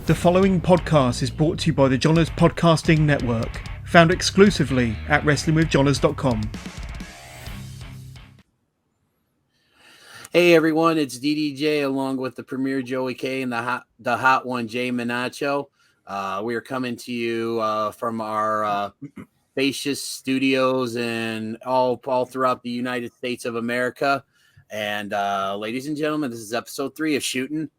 The following podcast is brought to you by the Johners Podcasting Network, found exclusively at WrestlingWithJohners.com. Hey everyone, it's DDJ along with the Premier Joey K and the hot one Jay Minacho. We are coming to you from our spacious studios and all throughout the United States of America. And ladies and gentlemen, this is episode 3 of Shooting.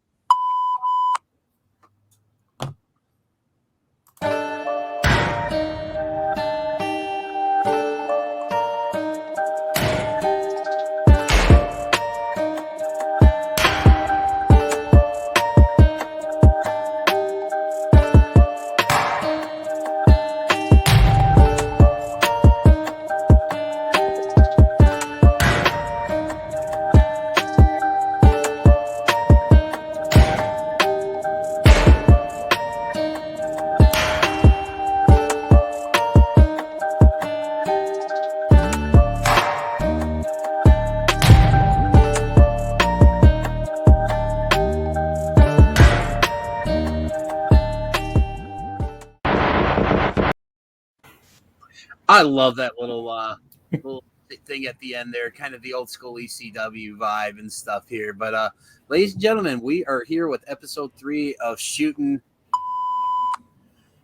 I love that little thing at the end there, kind of the old school ECW vibe and stuff here. But ladies and gentlemen, we are here with episode 3 of Shooting.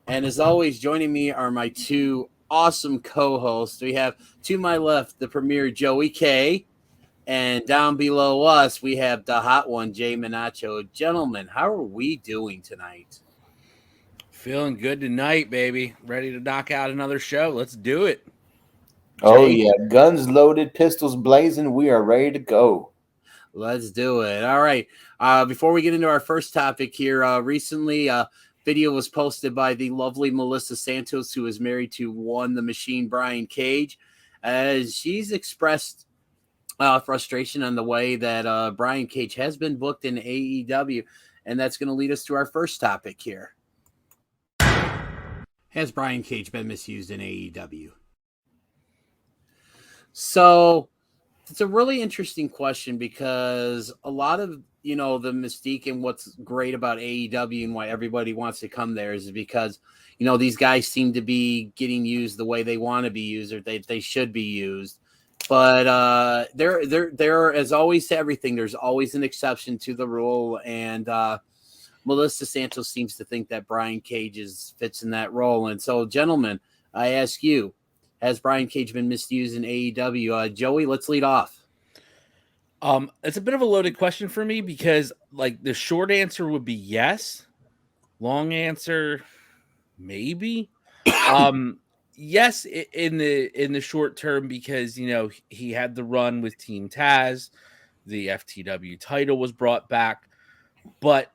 And as always, joining me are my two awesome co-hosts. We have to my left, the Premier Joey K. And down below us, we have the hot one, Jay Minacho. Gentlemen, how are we doing tonight? Feeling good tonight, baby. Ready to knock out another show. Let's do it. Oh, yeah. Guns loaded, pistols blazing. We are ready to go. Let's do it. All right. Before we get into our first topic here, recently video was posted by the lovely Melissa Santos, who is married to the Machine Brian Cage. As she's expressed frustration on the way that Brian Cage has been booked in AEW. And that's going to lead us to our first topic here. Has Brian Cage been misused in AEW? So it's a really interesting question because a lot of, the mystique and what's great about AEW and why everybody wants to come there is because, these guys seem to be getting used the way they want to be used or they should be used. But there, as always to everything, there's always an exception to the rule. And Melissa Santos seems to think that Brian Cage fits in that role. And so, gentlemen, I ask you, has Brian Cage been misused in AEW? Joey, let's lead off. It's a bit of a loaded question for me because, the short answer would be yes. Long answer, maybe. Yes, in the short term because he had the run with Team Taz, the FTW title was brought back, but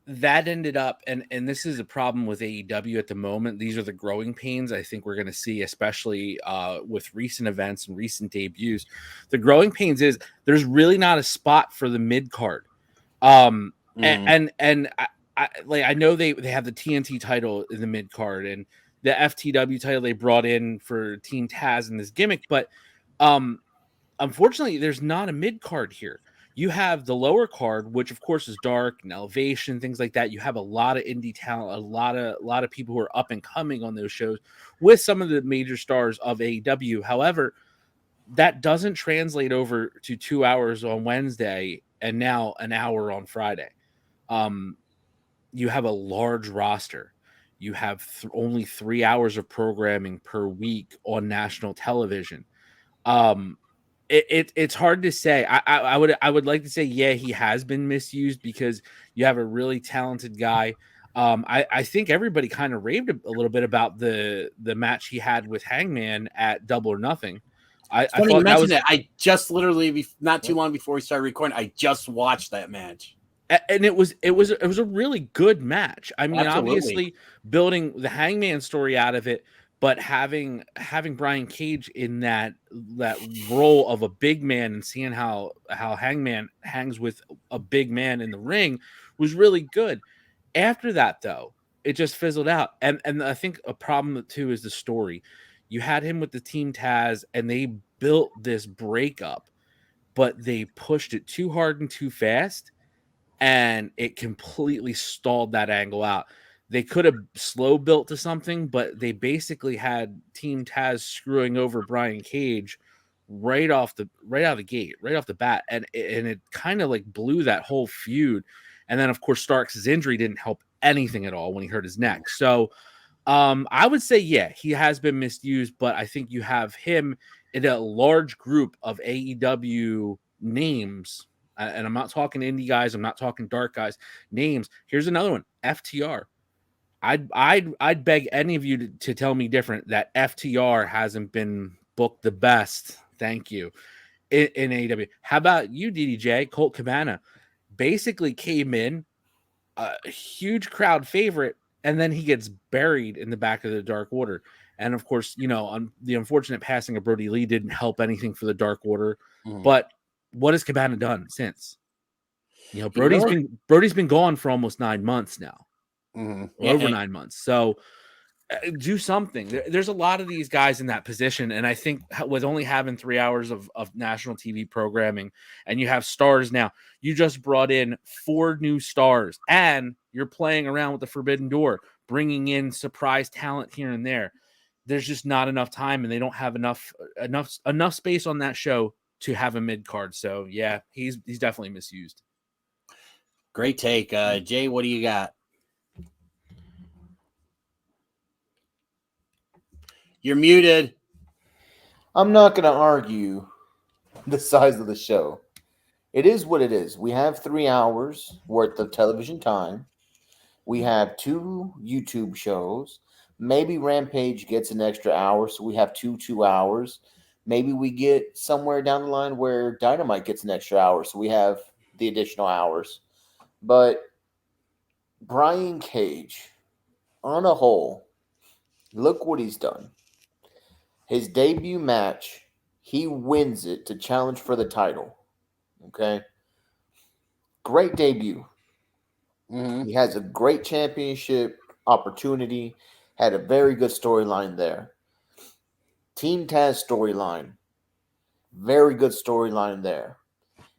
that ended up, and this is a problem with AEW at the moment. These are the growing pains I think we're going to see, especially with recent events and recent debuts. The growing pains is there's really not a spot for the mid card. And I know they have the TNT title in the mid card and the FTW title they brought in for Team Taz and this gimmick, but unfortunately, there's not a mid card here. You have the lower card, which of course is Dark and Elevation, things like that. You have a lot of indie talent, a lot of people who are up and coming on those shows with some of the major stars of AEW. However, that doesn't translate over to 2 hours on Wednesday and now an hour on Friday. You have a large roster. You have only 3 hours of programming per week on national television. It's hard to say. I would like to say, yeah, he has been misused because you have a really talented guy. I think everybody kind of raved a little bit about the match he had with Hangman at Double or Nothing. I thought you mentioned that. I just literally not too long before we started recording, I just watched that match. And it was a really good match. I mean, Absolutely. Obviously building the Hangman story out of it, but having Brian Cage in that role of a big man and seeing how Hangman hangs with a big man in the ring was really good. After that, though, it just fizzled out. And I think a problem too is the story. You had him with the Team Taz, and they built this breakup, but they pushed it too hard and too fast. and it completely stalled that angle out. They could have slow built to something, but they basically had Team Taz screwing over Brian Cage right out of the gate, right off the bat, and it kind of like blew that whole feud. And then of course Starks' injury didn't help anything at all when he hurt his neck. So I would say, yeah, he has been misused, but I think you have him in a large group of AEW names, and I'm not talking indie guys, I'm not talking dark guys, names. Here's another one, FTR. I'd beg any of you to tell me different, that FTR hasn't been booked the best. Thank you. In AEW. How about you, DDJ? Colt Cabana basically came in a huge crowd favorite, and then he gets buried in the back of the Dark Order. And of course, the unfortunate passing of Brody Lee didn't help anything for the Dark Order. But what has Cabana done since? Brody's been gone for almost 9 months now, over 9 months. So do something. There's a lot of these guys in that position, and I think with only having 3 hours of national TV programming, and you have stars now, you just brought in 4 new stars, and you're playing around with the Forbidden Door, bringing in surprise talent here and there. There's just not enough time, and they don't have enough space on that show to have a mid card. So yeah, he's definitely misused. Great take, Jay. What do you got? You're muted. I'm not going to argue the size of the show. It is what it is. We have 3 hours worth of television time. We have 2 YouTube shows. Maybe Rampage gets an extra hour, so we have 2 hours. Maybe we get somewhere down the line where Dynamite gets an extra hour, so we have the additional hours. But Brian Cage, on a whole, look what he's done. His debut match, he wins it to challenge for the title. Okay? Great debut. He has a great championship opportunity. Had a very good storyline there. Team Taz storyline. Very good storyline there.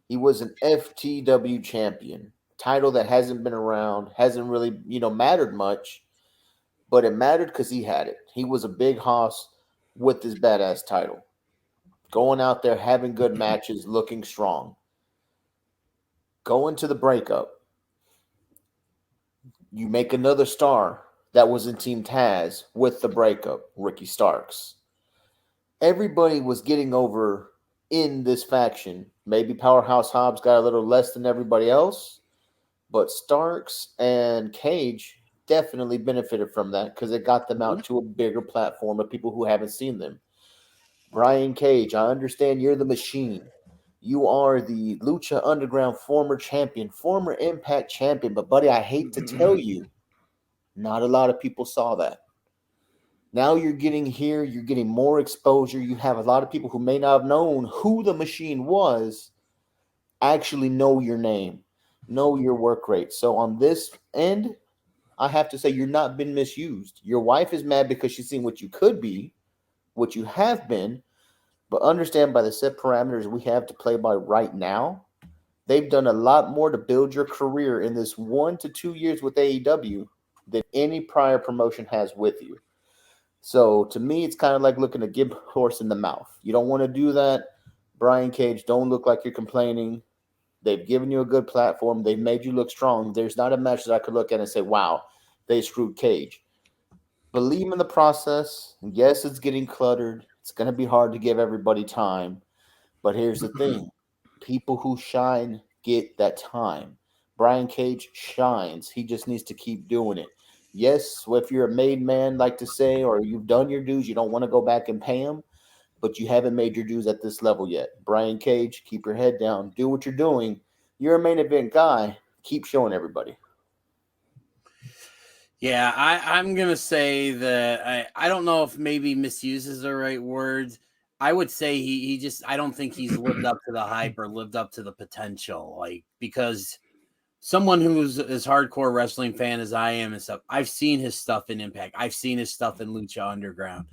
He was an FTW champion. Title that hasn't been around. Hasn't really, mattered much. But it mattered because he had it. He was a big hoss with this badass title. Going out there, having good matches, looking strong. Going to the breakup. You make another star that was in Team Taz with the breakup, Ricky Starks. Everybody was getting over in this faction. Maybe Powerhouse Hobbs got a little less than everybody else, but Starks and Cage definitely benefited from that because it got them out to a bigger platform of people who haven't seen them. Brian Cage, I understand you're the machine. You are the Lucha Underground former champion, former Impact champion. But, buddy, I hate to tell you, not a lot of people saw that. Now you're getting here. You're getting more exposure. You have a lot of people who may not have known who the machine was actually know your name, know your work rate. So on this end, I have to say you're not been misused. Your wife is mad because she's seen what you could be, what you have been, but understand by the set parameters we have to play by right now, they've done a lot more to build your career in this 1 to 2 years with AEW than any prior promotion has with you. So to me, it's kind of like looking a gift horse in the mouth. You don't want to do that. Brian Cage, don't look like you're complaining. They've given you a good platform. They've made you look strong. There's not a match that I could look at and say, wow, they screwed Cage. Believe in the process. Yes, it's getting cluttered. It's going to be hard to give everybody time. But here's the thing. People who shine get that time. Brian Cage shines. He just needs to keep doing it. Yes, if you're a made man, like to say, or you've done your dues, you don't want to go back and pay him, but you haven't made your dues at this level yet. Brian Cage, keep your head down. Do what you're doing. You're a main event guy. Keep showing everybody. Yeah, I'm going to say that I don't know if maybe misuse is the right word. I would say he just, I don't think he's lived up to the hype or lived up to the potential. Because someone who's as hardcore wrestling fan as I am and stuff, I've seen his stuff in Impact. I've seen his stuff in Lucha Underground.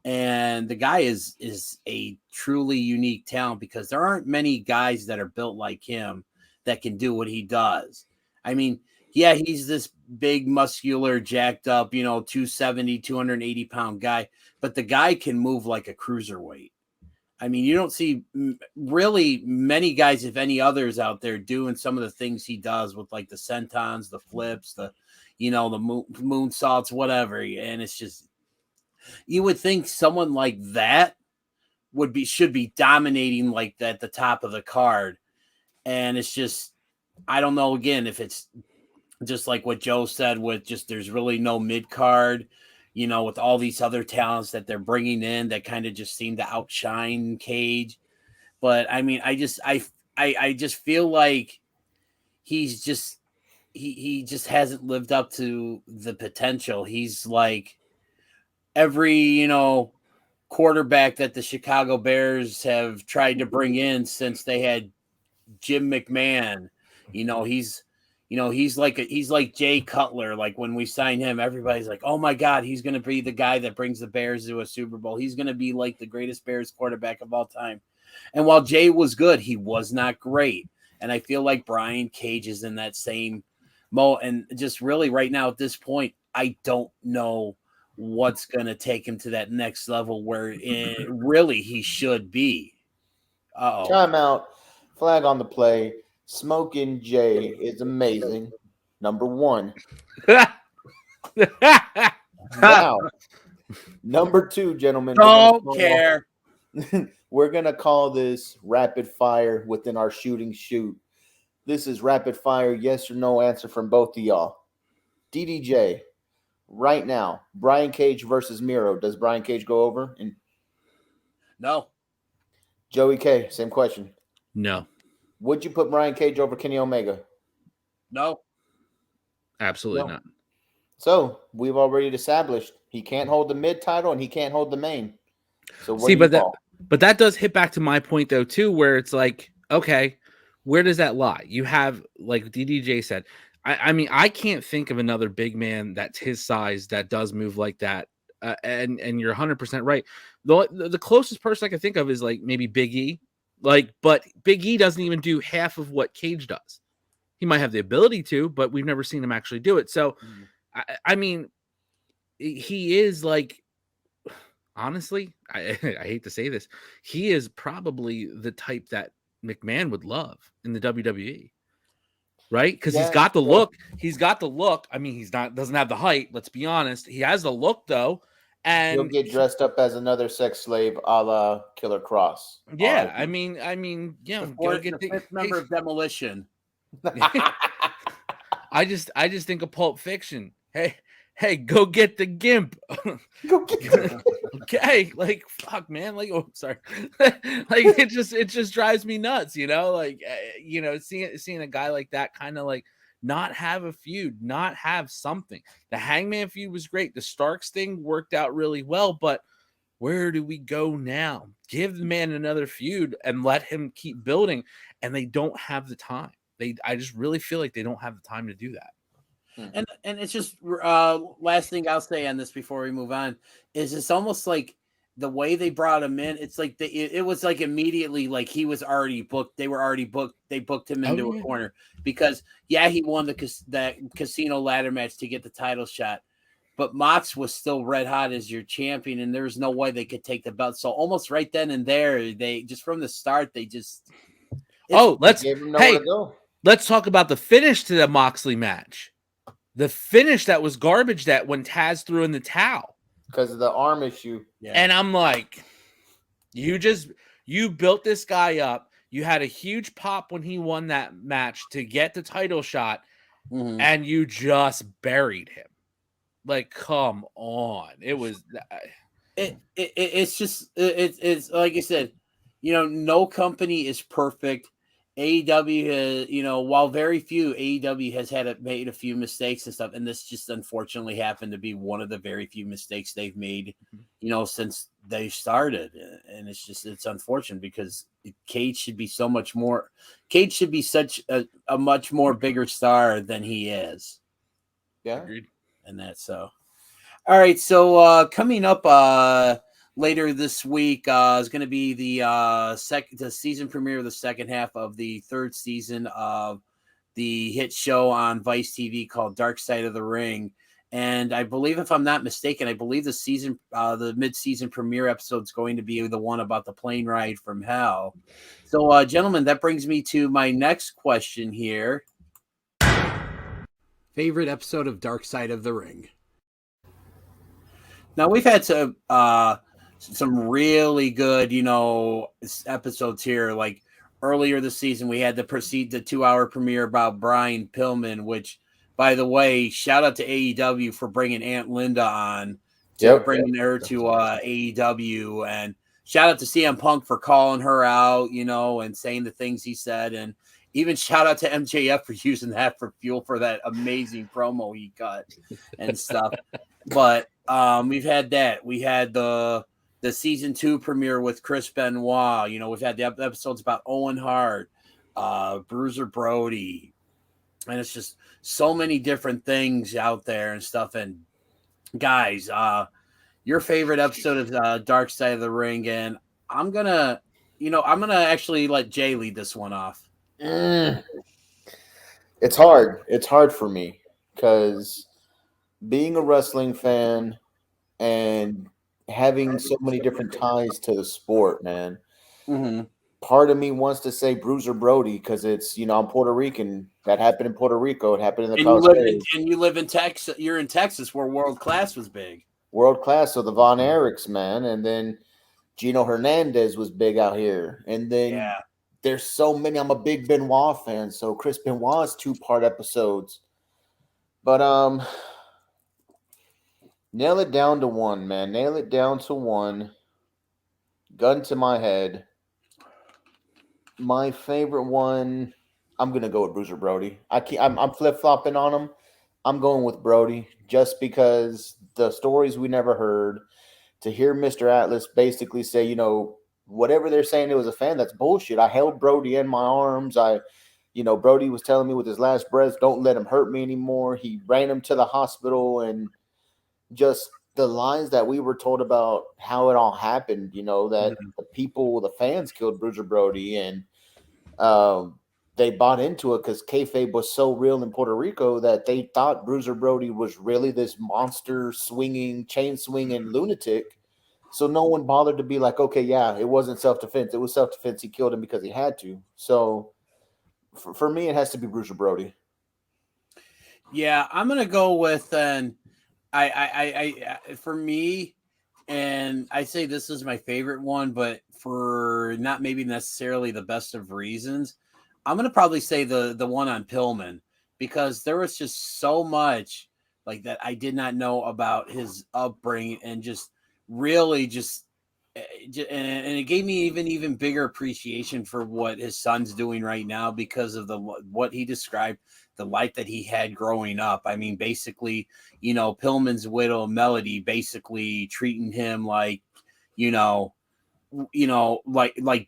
And the guy is a truly unique talent because there aren't many guys that are built like him that can do what he does. I mean, yeah, he's this big, muscular, jacked up, 270, 280-pound guy, but the guy can move like a cruiserweight. I mean, you don't see really many guys, if any others out there, doing some of the things he does with like the sentons, the flips, the moonsaults, whatever. And it's just, you would think someone like that should be dominating like that at the top of the card. And it's just, I don't know, again, if it's just like what Joe said, with just there's really no mid card, with all these other talents that they're bringing in that kind of just seem to outshine Cage. But I mean, I just feel like he's just he just hasn't lived up to the potential. He's like every quarterback that the Chicago Bears have tried to bring in since they had Jim McMahon. He's like Jay Cutler. Like when we signed him, everybody's like, oh my God, he's going to be the guy that brings the Bears to a Super Bowl. He's going to be like the greatest Bears quarterback of all time. And while Jay was good, he was not great. And I feel like Brian Cage is in that same mode. And just really right now at this point, I don't know what's going to take him to that next level where really he should be. Timeout. Flag on the play. Smoking Jay is amazing. Number one. Now, number two, gentlemen. Don't care. We're going to call this rapid fire within our shooting shoot. This is rapid fire, yes or no answer from both of y'all. DDJ, right now, Brian Cage versus Miro. Does Brian Cage go over? No. Joey K, same question. No. Would you put Brian Cage over Kenny Omega? No. Absolutely not. So we've already established he can't hold the mid title and he can't hold the main. So see, but that does hit back to my point though too, where it's like, okay, where does that lie? You have, like DDJ said, I mean, I can't think of another big man that's his size that does move like that. And you're 100% right. The closest person I can think of is like maybe Big E. But Big E doesn't even do half of what Cage does. He might have the ability to, but we've never seen him actually do it. So, I mean, he is like, honestly, I hate to say this, he is probably the type that McMahon would love in the WWE, right? Because he's got the look. He's got the look. I mean, doesn't have the height. Let's be honest. He has the look though. And he'll get dressed up as another sex slave, a la Killer Cross. Yeah, I mean, go get the fifth member of Demolition. I just think of Pulp Fiction. Hey, go get the Gimp. Go get okay, like fuck, man. Like, oh, sorry. Like it just drives me nuts, seeing a guy like that kind of like not have a feud, not have something. The Hangman feud was great. The Starks thing worked out really well, but where do we go now? Give the man another feud and let him keep building. And they don't have the time. I just really feel like they don't have the time to do that. And it's just last thing I'll say on this before we move on is it's almost like the way they brought him in. It's like it was like immediately like he was already booked. They were already booked. They booked him into a corner because he won that casino ladder match to get the title shot, but Mox was still red hot as your champion, and there was no way they could take the belt. So almost right then and there, they just from the start they just let's talk about the finish to the Moxley match. The finish that was garbage that when Taz threw in the towel. Because of the arm issue. Yeah. And I'm like, you built this guy up. You had a huge pop when he won that match to get the title shot, and you just buried him. Like, come on. It was it's like I said, no company is perfect. AEW has, while very few, AEW has made a few mistakes and stuff, and this just unfortunately happened to be one of the very few mistakes they've made, since they started, and it's unfortunate because Cage should be such a much more bigger star than he is. Yeah, agreed. And that's so. All right, so coming up later this week is going to be the season premiere of the second half of the third season of the hit show on Vice TV called Dark Side of the Ring. And I believe, if I'm not mistaken, I believe the mid-season premiere episode is going to be the one about the plane ride from hell. So, gentlemen, that brings me to my next question here. Favorite episode of Dark Side of the Ring? Now, we've had some really good, episodes here. Like earlier this season, we had the 2-hour premiere about Brian Pillman, which, by the way, shout out to AEW for bringing Aunt Linda on, bringing her to AEW, and shout out to CM Punk for calling her out, and saying the things he said, and even shout out to MJF for using that for fuel for that amazing promo he cut and stuff. But we've had that. We had the season 2 premiere with Chris Benoit. We've had the episodes about Owen Hart, Bruiser Brody, and it's just so many different things out there and stuff. And guys, your favorite episode of Dark Side of the Ring, and I'm gonna actually let Jay lead this one off. It's hard. It's hard for me because being a wrestling fan and having so many different ties to the sport, man. Mm-hmm. Part of me wants to say Bruiser Brody because it's, I'm Puerto Rican. That happened in Puerto Rico. It happened in the you live in Texas. You're in Texas, where World Class was big. World Class, so the Von Erichs, man, and then Gino Hernandez was big out here, and then there's so many. I'm a big Benoit fan, so Chris Benoit's 2-part episodes, but nail it down to one, man. Nail it down to one. Gun to my head. My favorite one, I'm gonna go with Bruiser Brody. I'm flip flopping on him. I'm going with Brody just because the stories we never heard. To hear Mr. Atlas basically say, whatever they're saying, it was a fan. That's bullshit. I held Brody in my arms. Brody was telling me with his last breath, "Don't let him hurt me anymore." He ran him to the hospital, and just the lines that we were told about how it all happened, that the fans killed Bruiser Brody, and they bought into it because kayfabe was so real in Puerto Rico that they thought Bruiser Brody was really this monster chain swinging lunatic. So no one bothered to be like, okay, yeah, it wasn't self-defense. It was self-defense. He killed him because he had to. So for me, it has to be Bruiser Brody. Yeah, I'm gonna go with I for me, and I say this is my favorite one, but for not maybe necessarily the best of reasons, I'm gonna probably say the one on Pillman, because there was just so much like that I did not know about his upbringing, and just really and it gave me even bigger appreciation for what his son's doing right now because of what he described, the life that he had growing up. I mean, basically, Pillman's widow Melody basically treating him like, like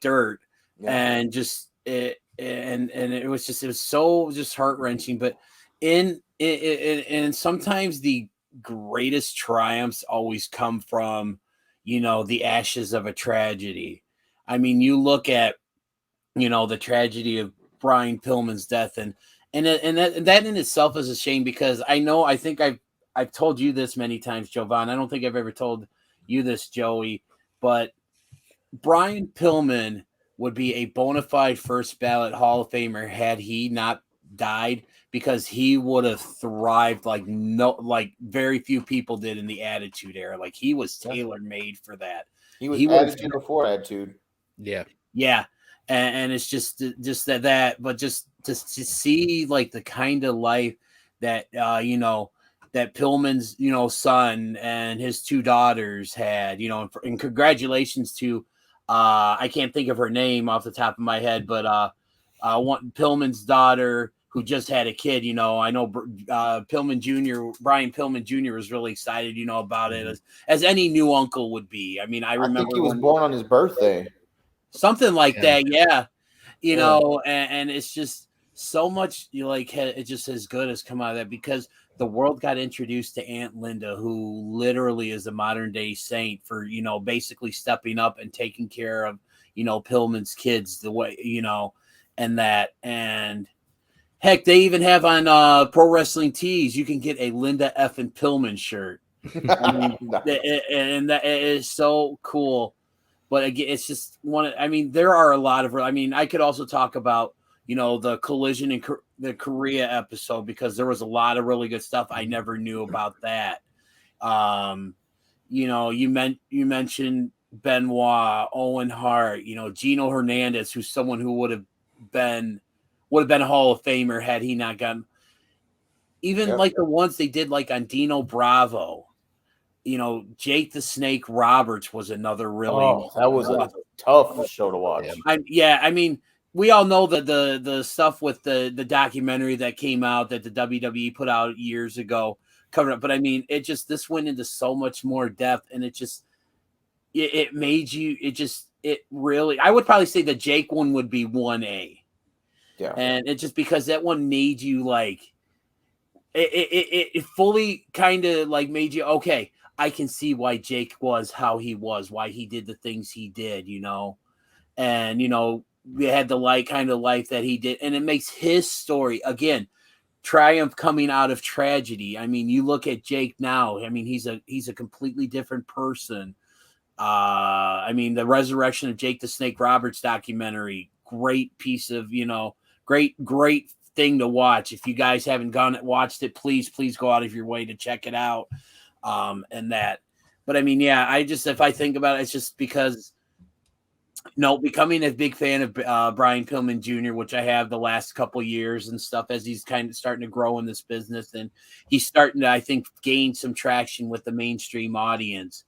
dirt, and just it. And it was so heart-wrenching, but and sometimes the greatest triumphs always come from, the ashes of a tragedy. I mean, you look at, the tragedy of Brian Pillman's death, and that in itself is a shame, because I think I've told you this many times, Jovan. I don't think I've ever told you this, Joey, but Brian Pillman would be a bona fide first ballot Hall of Famer had he not died, because he would have thrived like very few people did in the Attitude Era. Like, he was tailor made for that. He was Attitude before Attitude. Yeah. And it's just that, but just to see like the kind of life that that Pillman's son and his 2 daughters had, and congratulations to I can't think of her name off the top of my head, but one Pillman's daughter who just had a kid. I know Pillman Jr. Brian Pillman Jr. was really excited, about it, as any new uncle would be. I mean, I remember think he was born on his birthday. Something like that, yeah. And it's just so much, it just as good as come out of that, because the world got introduced to Aunt Linda, who literally is a modern day saint for, basically stepping up and taking care of, Pillman's kids the way, and that. And Heck, they even have on Pro Wrestling Tees, you can get a Linda Effin Pillman shirt. I mean, and that is so cool. But again, it's just one. I mean, there are a lot of. I mean, I could also talk about the Collision in the Korea episode, because there was a lot of really good stuff I never knew about that. You mentioned Benoit, Owen Hart, Gino Hernandez, who's someone who would have been a Hall of Famer had he not gotten. Even like the ones they did, like on Dino Bravo. Jake the Snake Roberts was another really. That was a tough show to watch. I mean, we all know that the stuff with the documentary that came out that the WWE put out years ago covered up, but I mean, this went into so much more depth, and it made you. It really. I would probably say the Jake one would be 1A. Yeah, and it's just because that one made you like. It fully kind of like made you okay. I can see why Jake was how he was, why he did the things he did, and we had the kind of life that he did, and it makes his story again triumph coming out of tragedy. I mean, you look at Jake now. I mean, he's a completely different person. I mean, the Resurrection of Jake the Snake Roberts documentary, great piece of great thing to watch. If you guys haven't watched it, please go out of your way to check it out. But I mean, yeah, if I think about it, it's just because becoming a big fan of Brian Pillman Jr., which I have the last couple years and stuff, as he's kind of starting to grow in this business, and he's starting to, I think, gain some traction with the mainstream audience.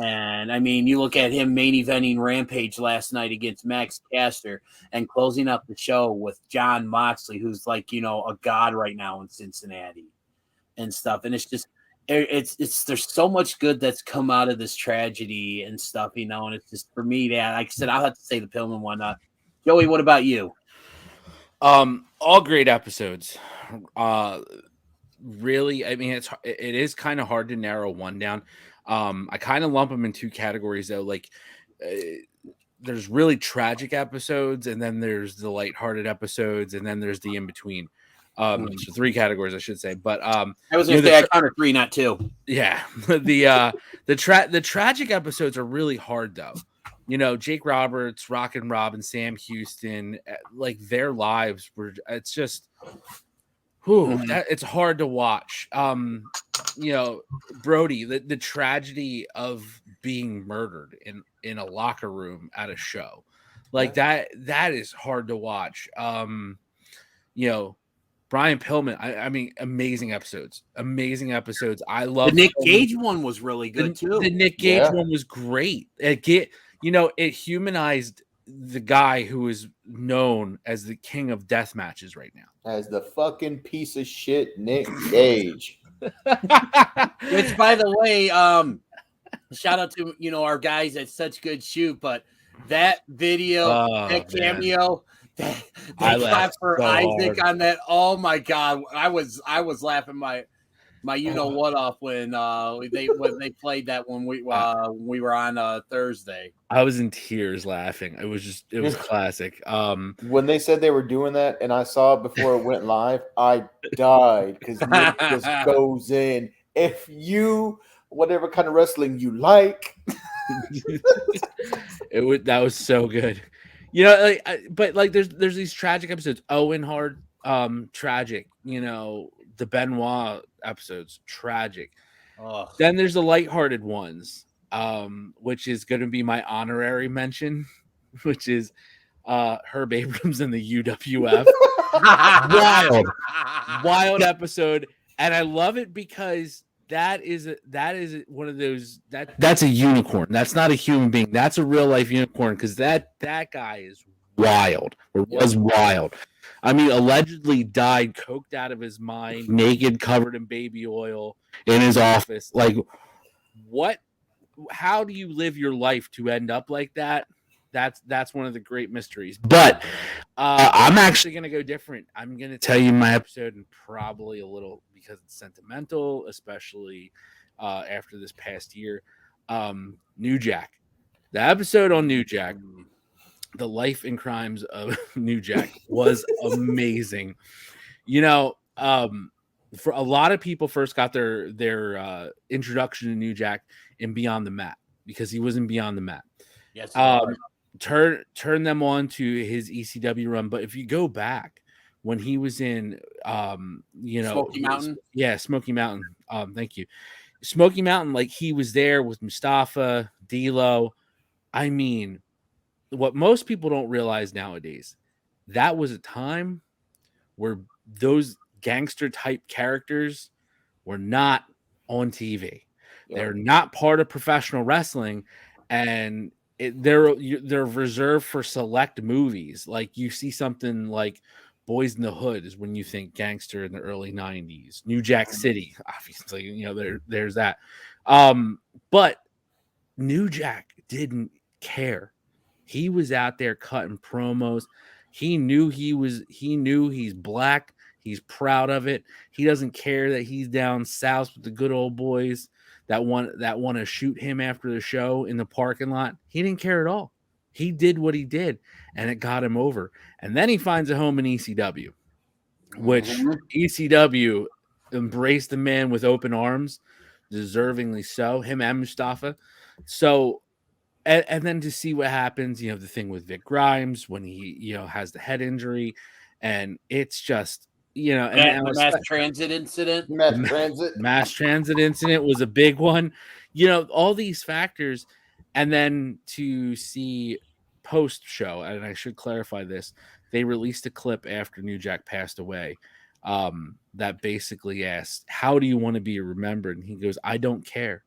And I mean, you look at him main eventing Rampage last night against Max Caster and closing up the show with Jon Moxley, who's like, a god right now in Cincinnati and stuff. And it's just, there's so much good that's come out of this tragedy and stuff, and it's just, for me, that, like I said, I'll have to say the Pillman one. Joey, what about you? All great episodes. Really, I mean, it is kind of hard to narrow one down. I kind of lump them in two categories though. Like, there's really tragic episodes, and then there's the lighthearted episodes, and then there's the in between. So three categories, I should say. But I was going to say I counted 3, not 2. Yeah, the tragic episodes are really hard though. Jake Roberts, Rockin' Robin, Sam Houston, like their lives were. It's just, it's hard to watch. Brody, the tragedy of being murdered in a locker room at a show, like that is hard to watch. Brian Pillman, I mean, amazing episodes. I love the Nick Gage one was really good too. The Nick Gage one was great. It humanized the guy who is known as the king of death matches right now, as the fucking piece of shit Nick Gage. Which, by the way, shout out to our guys at Such Good Shoot, but that video, that cameo. They clapped for so Isaac hard on that. Oh my god, I was laughing my what off when they played that when we were on Thursday. I was in tears laughing. It was classic. When they said they were doing that, and I saw it before it went live, I died because Nick just goes in. If you whatever kind of wrestling you like, that was so good. But there's these tragic episodes. Owen Hart, tragic. The Benoit episodes, tragic. Then there's the lighthearted ones, which is going to be my honorary mention, which is Herb Abrams and the UWF. wild episode, and I love it because that is one of those that's a unicorn. That's not a human being. That's a real life unicorn, because that guy is wild, or was wild. I mean, allegedly died coked out of his mind, naked, covered in baby oil in his office. Like, what? How do you live your life to end up like that? That's one of the great mysteries. But I'm actually going to go different. I'm going to tell you my episode, and probably a little because it's sentimental, especially after this past year. New Jack. The episode on New Jack, the life and crimes of New Jack, was amazing. For a lot of people first got their introduction to New Jack in Beyond the Mat because he was in Beyond the Mat. Yes. Turn them on to his ECW run. But if you go back when he was in Smoky Mountain. Smoky Mountain. Thank you. Smoky Mountain, like he was there with Mustafa, D'Lo. I mean, what most people don't realize nowadays, that was a time where those gangster type characters were not on TV. Yep. They're not part of professional wrestling, and they're reserved for select movies. Like you see something like Boys in the Hood is when you think gangster in the early 90s. New Jack City, obviously, there's that. But New Jack didn't care. He was out there cutting promos. He knew he's black. He's proud of it. He doesn't care that he's down south with the good old boys that want to shoot him after the show in the parking lot. He didn't care at all. He did what he did, and it got him over. And then he finds a home in ECW, which ECW embraced the man with open arms, deservingly so, him and Mustafa. So, and then to see what happens, the thing with Vic Grimes when he, has the head injury, and it's just, and the mass transit incident. Mass transit incident was a big one. All these factors. And then to see post show, and I should clarify this, they released a clip after New Jack passed away that basically asked, how do you want to be remembered? And he goes, I don't care.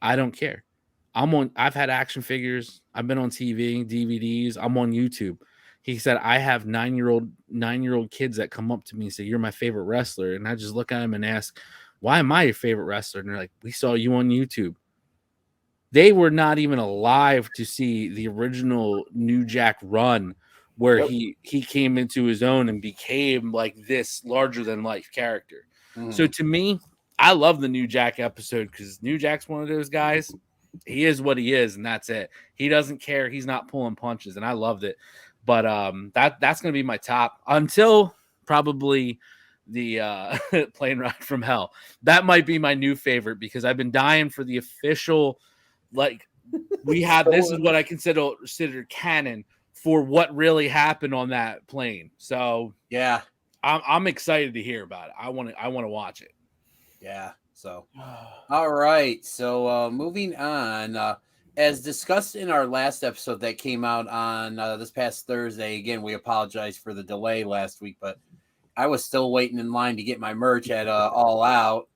I've had action figures. I've been on TV, DVDs. I'm on YouTube. He said, I have 9-year-old kids that come up to me and say, you're my favorite wrestler. And I just look at them and ask, why am I your favorite wrestler? And they're like, we saw you on YouTube. They were not even alive to see the original New Jack run where he came into his own and became like this larger than life character. So to me, I love the New Jack episode because New Jack's one of those guys. He is what he is, and that's it. He doesn't care. He's not pulling punches, and I loved it. But that's going to be my top until probably the Plane Ride from Hell. That might be my new favorite because I've been dying for the official. Like we have, this is what I consider canon for what really happened on that plane. So yeah, I'm excited to hear about it. I want to watch it. Yeah. So, all right. So moving on, as discussed in our last episode that came out on this past Thursday. Again, we apologize for the delay last week, but I was still waiting in line to get my merch at All Out.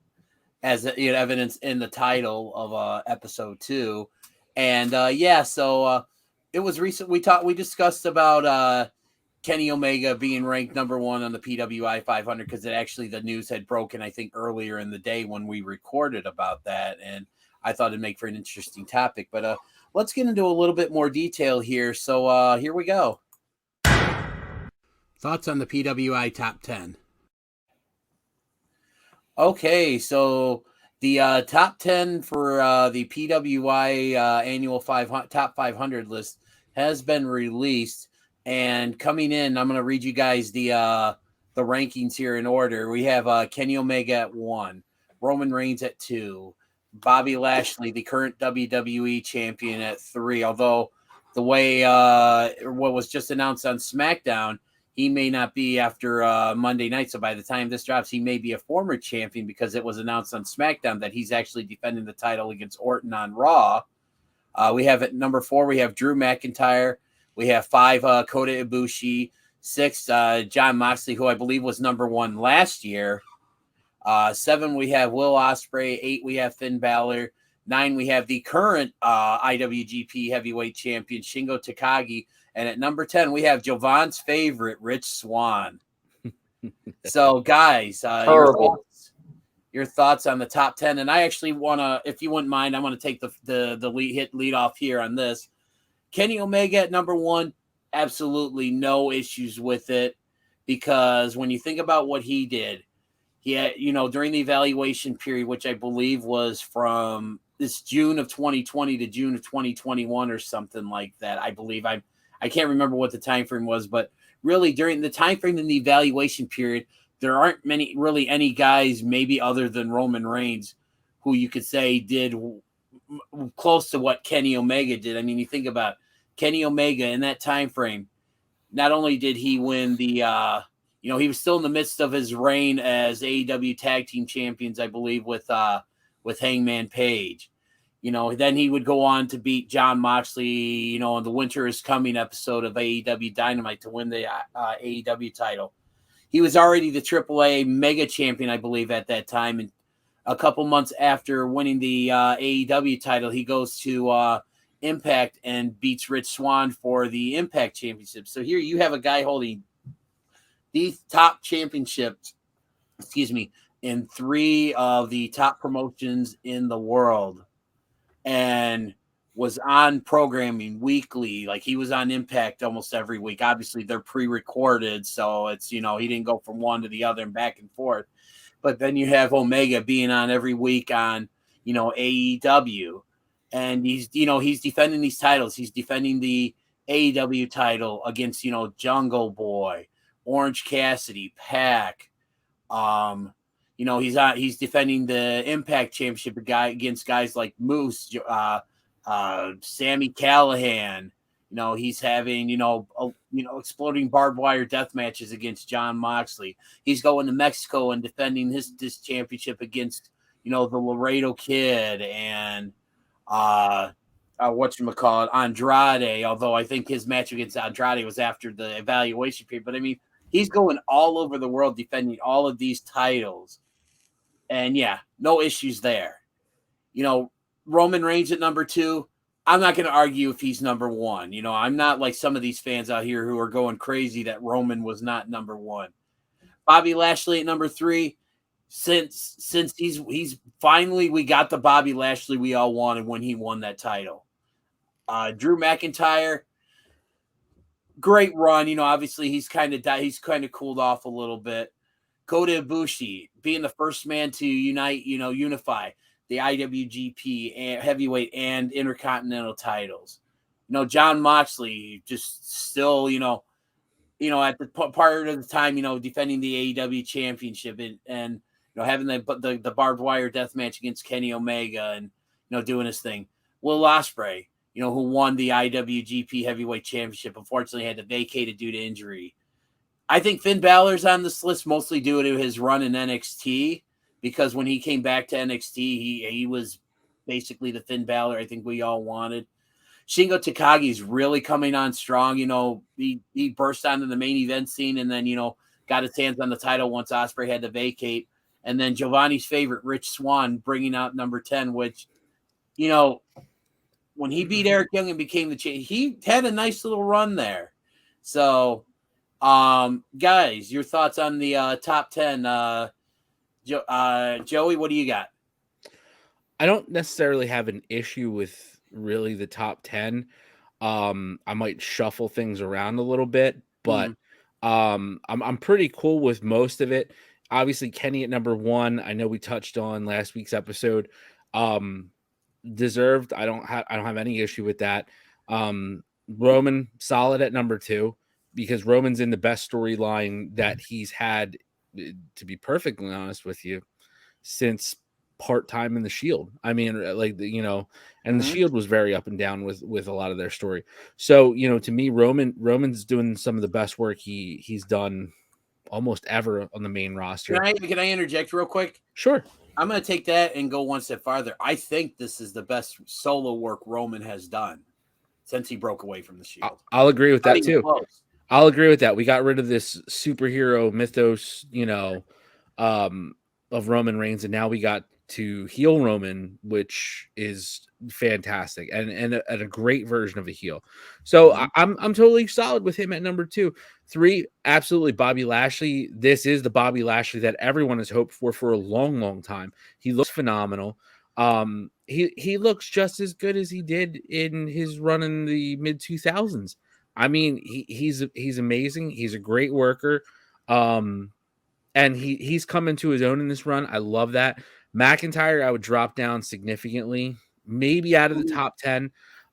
As evidence in the title of episode 2. And so it was recent. We discussed about Kenny Omega being ranked number 1 on the PWI 500 because the news had broken, I think, earlier in the day when we recorded about that. And I thought it'd make for an interesting topic. But let's get into a little bit more detail here. So here we go. Thoughts on the PWI Top 10. Okay, so the top 10 for the PWI annual top 500 list has been released, and coming in, I'm going to read you guys the rankings here in order. We have Kenny Omega at 1, Roman Reigns at 2, Bobby Lashley, the current WWE champion, at 3. Although the way what was just announced on SmackDown, he may not be after Monday night. So by the time this drops, he may be a former champion because it was announced on SmackDown that he's actually defending the title against Orton on Raw. We have at number 4, we have Drew McIntyre. We have 5, Kota Ibushi. 6, Jon Moxley, who I believe was number 1 last year. 7, we have Will Ospreay. 8, we have Finn Balor. 9, we have the current IWGP Heavyweight Champion, Shingo Takagi. And at number 10, we have Jovan's favorite, Rich Swann. So, guys, your thoughts on the top 10. And I actually want to, if you wouldn't mind, I want to take the lead off here on this. Kenny Omega at number 1, absolutely no issues with it. Because when you think about what he did, he had, during the evaluation period, which I believe was from this June of 2020 to June of 2021 or something like that, I believe. I can't remember what the time frame was, but really during the time frame in the evaluation period, there aren't really any guys, maybe other than Roman Reigns, who you could say did close to what Kenny Omega did. I mean, you think about Kenny Omega in that time frame. Not only did he win the, he was still in the midst of his reign as AEW Tag Team Champions, I believe, with Hangman Page. Then he would go on to beat Jon Moxley, in the Winter is Coming episode of AEW Dynamite to win the AEW title. He was already the AAA Mega Champion, I believe, at that time. And a couple months after winning the AEW title, he goes to Impact and beats Rich Swann for the Impact Championship. So here you have a guy holding these top championships, in 3 of the top promotions in the world, and was on programming weekly. Like, he was on Impact almost every week. Obviously, they're pre-recorded, so it's, he didn't go from one to the other and back and forth. But then you have Omega being on every week on, AEW. And he's defending these titles. He's defending the AEW title against, Jungle Boy, Orange Cassidy, Pac. He's defending the Impact Championship against guys like Moose, Sammy Callahan. He's having, exploding barbed wire death matches against Jon Moxley. He's going to Mexico and defending this championship against, the Laredo Kid and Andrade, although I think his match against Andrade was after the evaluation period. But I mean, he's going all over the world defending all of these titles. And yeah, no issues there. Roman Reigns at number 2. I'm not going to argue if he's number 1. I'm not like some of these fans out here who are going crazy that Roman was not number 1. Bobby Lashley at number 3. Since he's finally, we got the Bobby Lashley we all wanted when he won that title. Drew McIntyre, great run. Obviously he's kind of cooled off a little bit. Kota Ibushi being the first man to unify the IWGP and heavyweight and intercontinental titles. Jon Moxley just still, at the part of the time, defending the AEW championship and having the barbed wire death match against Kenny Omega and, doing his thing. Will Ospreay, who won the IWGP heavyweight championship, unfortunately had to vacate it due to injury. I think Finn Balor's on this list mostly due to his run in NXT, because when he came back to NXT, he was basically the Finn Balor I think we all wanted. Shingo Takagi's really coming on strong. He burst onto the main event scene and then, got his hands on the title once Ospreay had to vacate. And then Giovanni's favorite, Rich Swann, bringing out number 10, which, when he beat Eric Young and became the champion, he had a nice little run there. So, guys, your thoughts on the top 10? Joey, what do you got? I don't necessarily have an issue with really the top 10. I might shuffle things around a little bit, but I'm pretty cool with most of it. Obviously, Kenny at number 1. I know we touched on last week's episode. Deserved. I don't have any issue with that. Roman solid at number 2, because Roman's in the best storyline that he's had, to be perfectly honest with you, since part-time in the Shield. I mean, and the Shield was very up and down with a lot of their story. So, to me, Roman's doing some of the best work he's done almost ever on the main roster. Can I interject real quick? Sure. I'm going to take that and go one step farther. I think this is the best solo work Roman has done since he broke away from the Shield. I'll agree with that too. Close. I'll agree with that. We got rid of this superhero mythos, of Roman Reigns, and now we got to heel Roman, which is fantastic and a great version of a heel. So I'm totally solid with him at number 2. 3, absolutely Bobby Lashley. This is the Bobby Lashley that everyone has hoped for a long, long time. He looks phenomenal. He looks just as good as he did in his run in the mid 2000s. I mean, he's amazing. He's a great worker. And he's come into his own in this run. I love that. McIntyre, I would drop down significantly, maybe out of the top 10.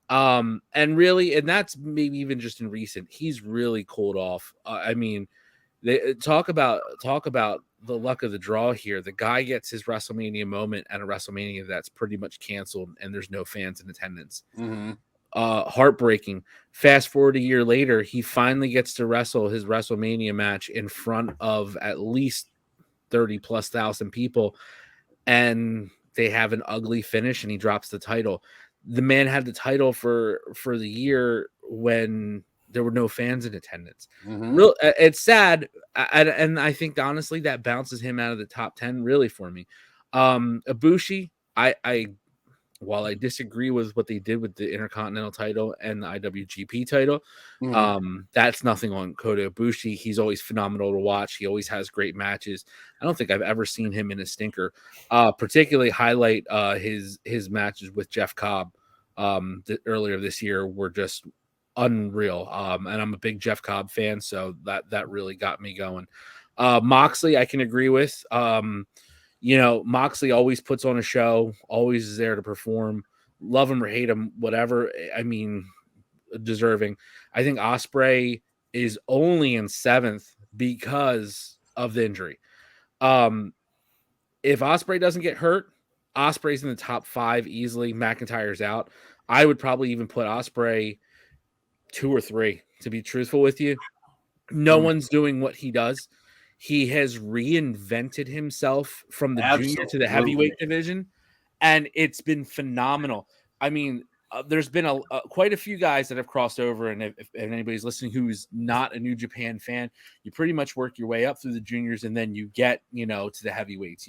And that's maybe even just in recent. He's really cooled off. I mean, They talk about the luck of the draw here. The guy gets his WrestleMania moment at a WrestleMania that's pretty much canceled, and there's no fans in attendance. Heartbreaking. Fast forward a year later, he finally gets to wrestle his WrestleMania match in front of at least 30,000+ people, and they have an ugly finish, and he drops the title. The man had the title for the year when there were no fans in attendance. Real, it's sad, and I think honestly that bounces him out of the top 10 really for me. Ibushi, I while I disagree with what they did with the Intercontinental title and the IWGP title, that's nothing on Kota Ibushi. He's always phenomenal to watch. He always has great matches. I don't think I've ever seen him in a stinker. Particularly highlight his matches with Jeff Cobb earlier this year were just unreal. And I'm a big Jeff Cobb fan, so that really got me going. Moxley, I can agree with. Moxley always puts on a show, always is there to perform. Love him or hate him, whatever. I mean, deserving. I think Ospreay is only in 7th because of the injury. If Ospreay doesn't get hurt, Ospreay's in the top 5 easily. McIntyre's out. I would probably even put Ospreay 2 or 3, to be truthful with you. No one's doing what he does. He has reinvented himself from the junior to the heavyweight division, and it's been phenomenal. I mean, there's been quite a few guys that have crossed over, and if anybody's listening who's not a New Japan fan, you pretty much work your way up through the juniors, and then you get, to the heavyweights.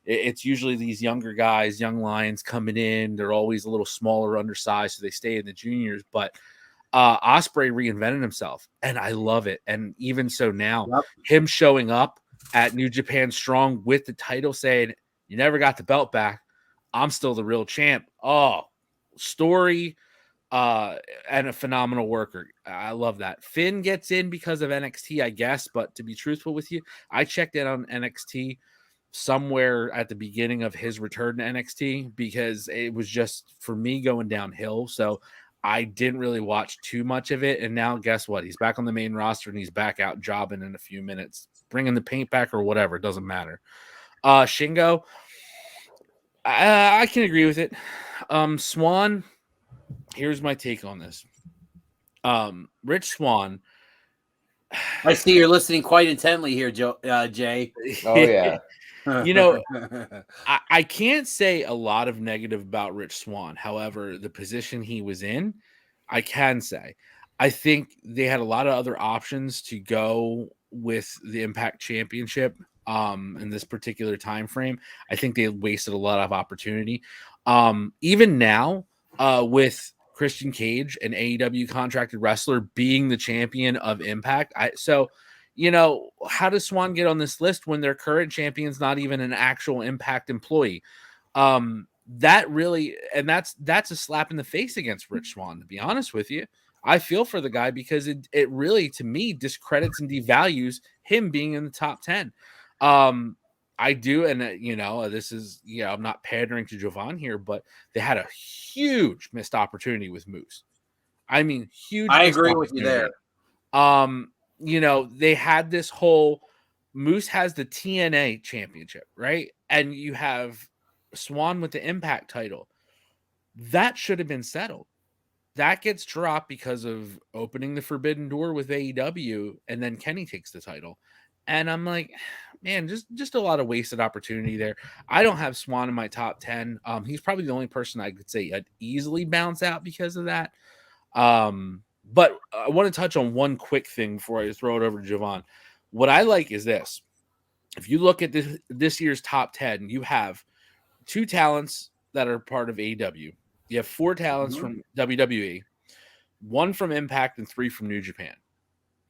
It's usually these younger guys, young lions coming in. They're always a little smaller, undersized, so they stay in the juniors, but Ospreay reinvented himself, and I love it. And even so now, him showing up at New Japan Strong with the title saying, "You never got the belt back. I'm still the real champ." Oh, story and a phenomenal worker. I love that. Finn gets in because of NXT, I guess, but to be truthful with you, I checked in on NXT somewhere at the beginning of his return to NXT because it was just, for me, going downhill. So I didn't really watch too much of it, and now guess what? He's back on the main roster, and he's back out jobbing in a few minutes, bringing the paint back or whatever. It doesn't matter. Shingo, I can agree with it. Swan, here's my take on this. Rich Swan. I see you're listening quite intently here, Jay. Oh, yeah. I can't say a lot of negative about Rich Swann. However, the position he was in, I can say. I think they had a lot of other options to go with the Impact Championship in this particular time frame. I think they wasted a lot of opportunity. Even now, with Christian Cage, an AEW contracted wrestler, being the champion of Impact, how does Swan get on this list when their current champion's not even an actual Impact employee? That's a slap in the face against Rich Swann, to be honest with you. I feel for the guy because it really, to me, discredits and devalues him being in the top 10. I do, and this is, I'm not pandering to Jovan here, but they had a huge missed opportunity with Moose. I mean, huge. I agree with you there. They had this whole Moose has the TNA championship, right? And you have Swan with the Impact title. That should have been settled. That gets dropped because of opening the forbidden door with AEW, and then Kenny takes the title. And I'm like, man, just a lot of wasted opportunity there. I don't have Swan in my top 10. He's probably the only person I could say I'd easily bounce out because of that. But I want to touch on one quick thing before I throw it over to Jovan. What I like is this. If you look at this year's top 10, you have 2 talents that are part of AEW. You have 4 talents from WWE, 1 from Impact, and 3 from New Japan.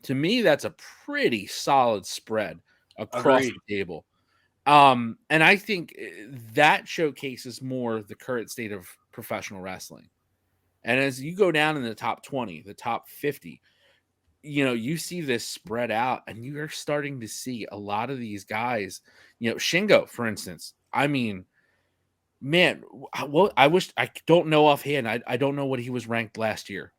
To me, that's a pretty solid spread across the table. And I think that showcases more the current state of professional wrestling. And as you go down in the top 20, the top 50, you see this spread out, and you are starting to see a lot of these guys, Shingo, for instance. I mean, man, I wish, I don't know offhand. I don't know what he was ranked last year.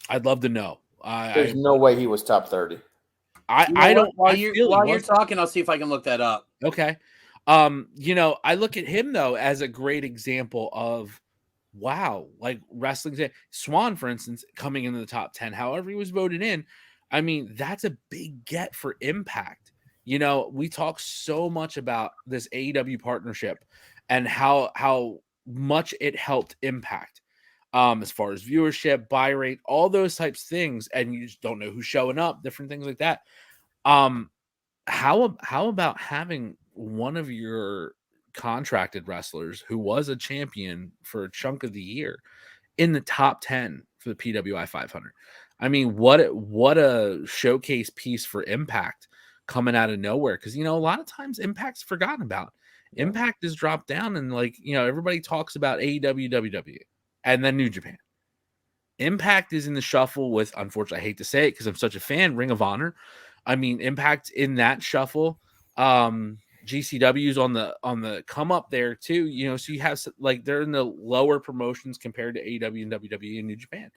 I'd love to know. There's no way he was top 30. I don't. While I you're feel he while you're was talking, I'll see if I can look that up. okay. I look at him though as a great example of wow, like wrestling. Swan, for instance, coming into the top 10, however he was voted in. I mean, that's a big get for Impact. We talk so much about this AEW partnership and how much it helped Impact. As far as viewership, buy rate, all those types of things, and you just don't know who's showing up, different things like that. How about having one of your contracted wrestlers who was a champion for a chunk of the year in the top 10 for the PWI 500? I mean, what a showcase piece for Impact coming out of nowhere, because a lot of times Impact's forgotten about. Yeah. Impact is dropped down, and everybody talks about AEW, WWE, and then New Japan. Impact is in the shuffle with, unfortunately, I hate to say it because I'm such a fan, Ring of Honor. I mean, Impact in that shuffle. GCW's on the come up there too. So you have they're in the lower promotions compared to AEW and WWE and New Japan.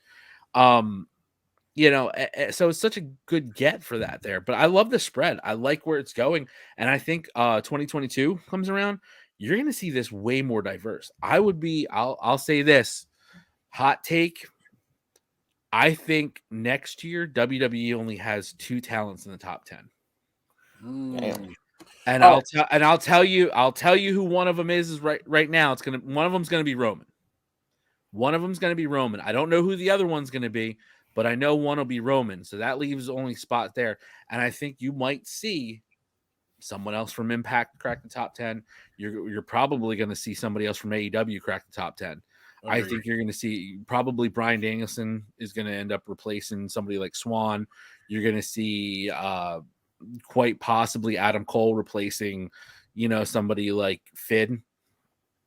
So it's such a good get for that there. But I love the spread. I like where it's going, and I think 2022 comes around, you're going to see this way more diverse. I'll say this hot take. I think next year WWE only has 2 talents in the top 10. Damn. And I'll tell you who one of them is right now. One of them's gonna be Roman. One of them's gonna be Roman. I don't know who the other one's gonna be, but I know one will be Roman. So that leaves only spot there. And I think you might see someone else from Impact crack the top 10. You're probably gonna see somebody else from AEW crack the top 10. I think you're going to see probably Bryan Danielson is going to end up replacing somebody like Swan. You're going to see quite possibly Adam Cole replacing, somebody like Finn.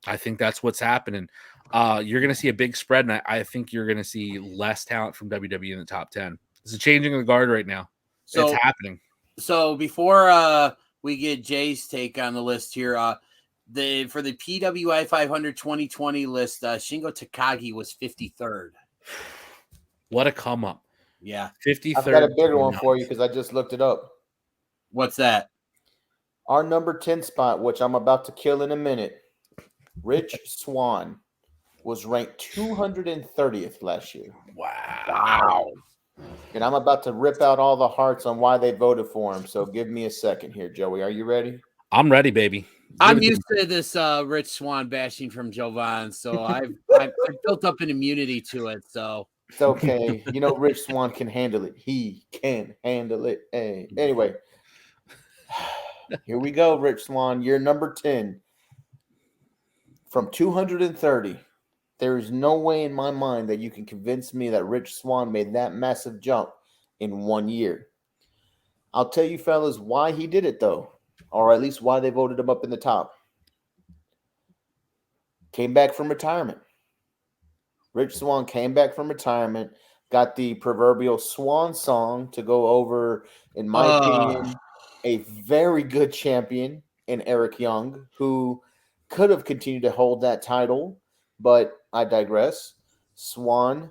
I think that's what's happening. You're going to see a big spread, and I think you're going to see less talent from WWE in the top 10. It's a changing of the guard right now. So it's happening. So before we get Jay's take on the list here, for the PWI 500 2020 list, Shingo Takagi was 53rd. What a come up. Yeah. 53rd. I've got a bigger one for you because I just looked it up. What's that? Our number 10 spot, which I'm about to kill in a minute, Rich Swann was ranked 230th last year. Wow. And I'm about to rip out all the hearts on why they voted for him. So give me a second here, Joey. Are you ready? I'm ready, baby. I'm used to this Rich Swann bashing from Jovan, so I've built up an immunity to it. So it's okay. Rich Swann can handle it. He can handle it. Hey. Anyway, here we go, Rich Swann. You're number 10 from 230. There is no way in my mind that you can convince me that Rich Swann made that massive jump in 1 year. I'll tell you, fellas, why he did it, though. Or at least why they voted him up in the top. Came back from retirement. Rich Swann came back from retirement, got the proverbial swan song to go over, in my opinion, a very good champion in Eric Young, who could have continued to hold that title, but I digress. Swann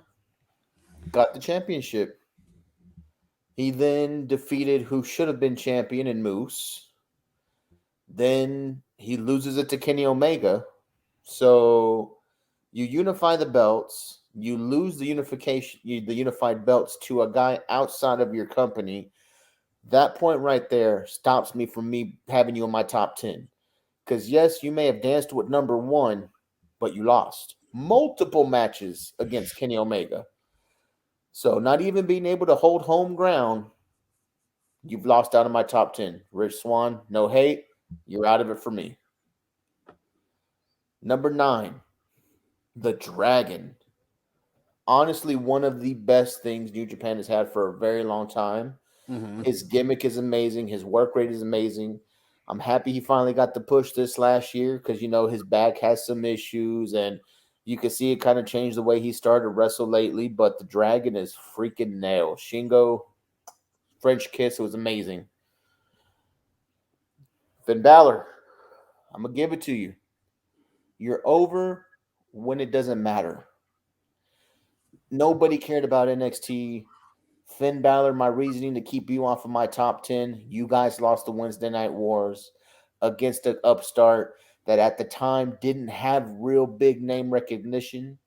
got the championship. He then defeated who should have been champion in Moose. Then he loses it to Kenny Omega. So you unify the belts. You lose the unified belts to a guy outside of your company. That point right there stops me from me having you in my top 10. Because yes, you may have danced with number 1, but you lost multiple matches against Kenny Omega. So not even being able to hold home ground, you've lost out of my top 10. Rich Swann, no hate. You're out of it for me. Number 9, the Dragon. Honestly, one of the best things New Japan has had for a very long time. Mm-hmm. His gimmick is amazing. His work rate is amazing. I'm happy he finally got the push this last year because, his back has some issues and you can see it kind of changed the way he started to wrestle lately. But the Dragon is freaking nailed. Shingo, French kiss, was amazing. Finn Balor, I'm going to give it to you. You're over when it doesn't matter. Nobody cared about NXT Finn Balor, my reasoning to keep you off of my top 10, you guys lost the Wednesday Night Wars against an upstart that at the time didn't have real big name recognition.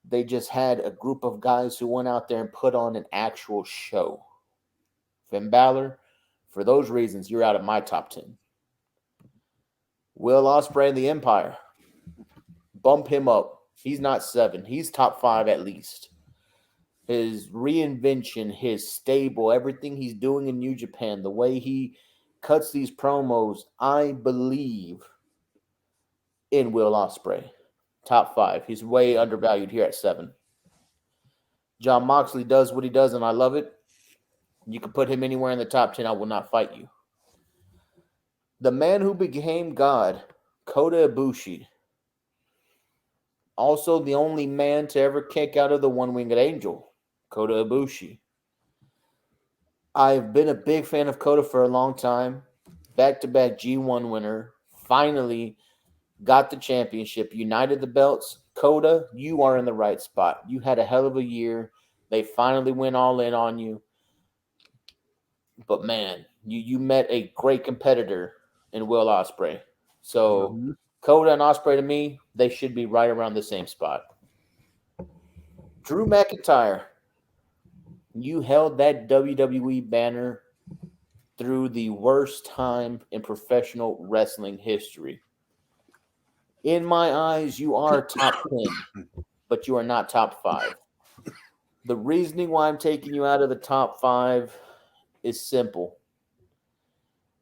They just had a group of guys who went out there and put on an actual show. Finn Balor, for those reasons, you're out of my top 10. Will Ospreay and the Empire, bump him up. He's not 7. He's top 5 at least. His reinvention, his stable, everything he's doing in New Japan, the way he cuts these promos, I believe in Will Ospreay. Top 5. He's way undervalued here at 7. Jon Moxley does what he does, and I love it. You can put him anywhere in the top 10. I will not fight you. The man who became God, Kota Ibushi. Also the only man to ever kick out of the one-winged angel, Kota Ibushi. I've been a big fan of Kota for a long time. Back-to-back G1 winner. Finally got the championship. United the belts. Kota, you are in the right spot. You had a hell of a year. They finally went all in on you. But, man, you met a great competitor in Will Ospreay. So, Kota and Ospreay, to me, they should be right around the same spot. Drew McIntyre, you held that WWE banner through the worst time in professional wrestling history. In my eyes, you are top 10, but you are not top 5. The reasoning why I'm taking you out of the top 5 is simple.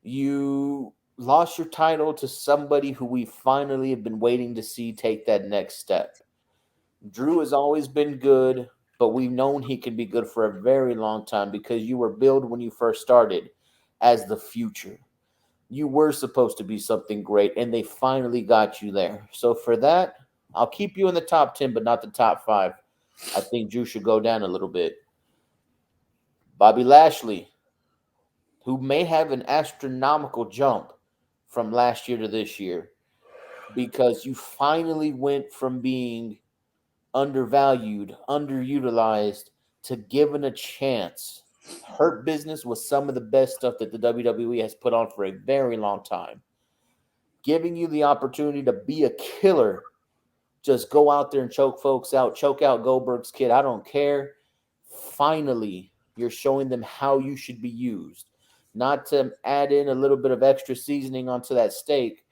You lost your title to somebody who we finally have been waiting to see take that next step. Drew has always been good, but we've known he can be good for a very long time because you were billed when you first started as the future. You were supposed to be something great, and they finally got you there. So for that, I'll keep you in the top 10, but not the top 5. I think Drew should go down a little bit. Bobby Lashley, who may have an astronomical jump from last year to this year, because you finally went from being undervalued, underutilized, to given a chance. Hurt Business was some of the best stuff that the WWE has put on for a very long time. Giving you the opportunity to be a killer. Just go out there and choke folks out. Choke out Goldberg's kid. I don't care. Finally, you're showing them how you should be used. Not to add in a little bit of extra seasoning onto that steak,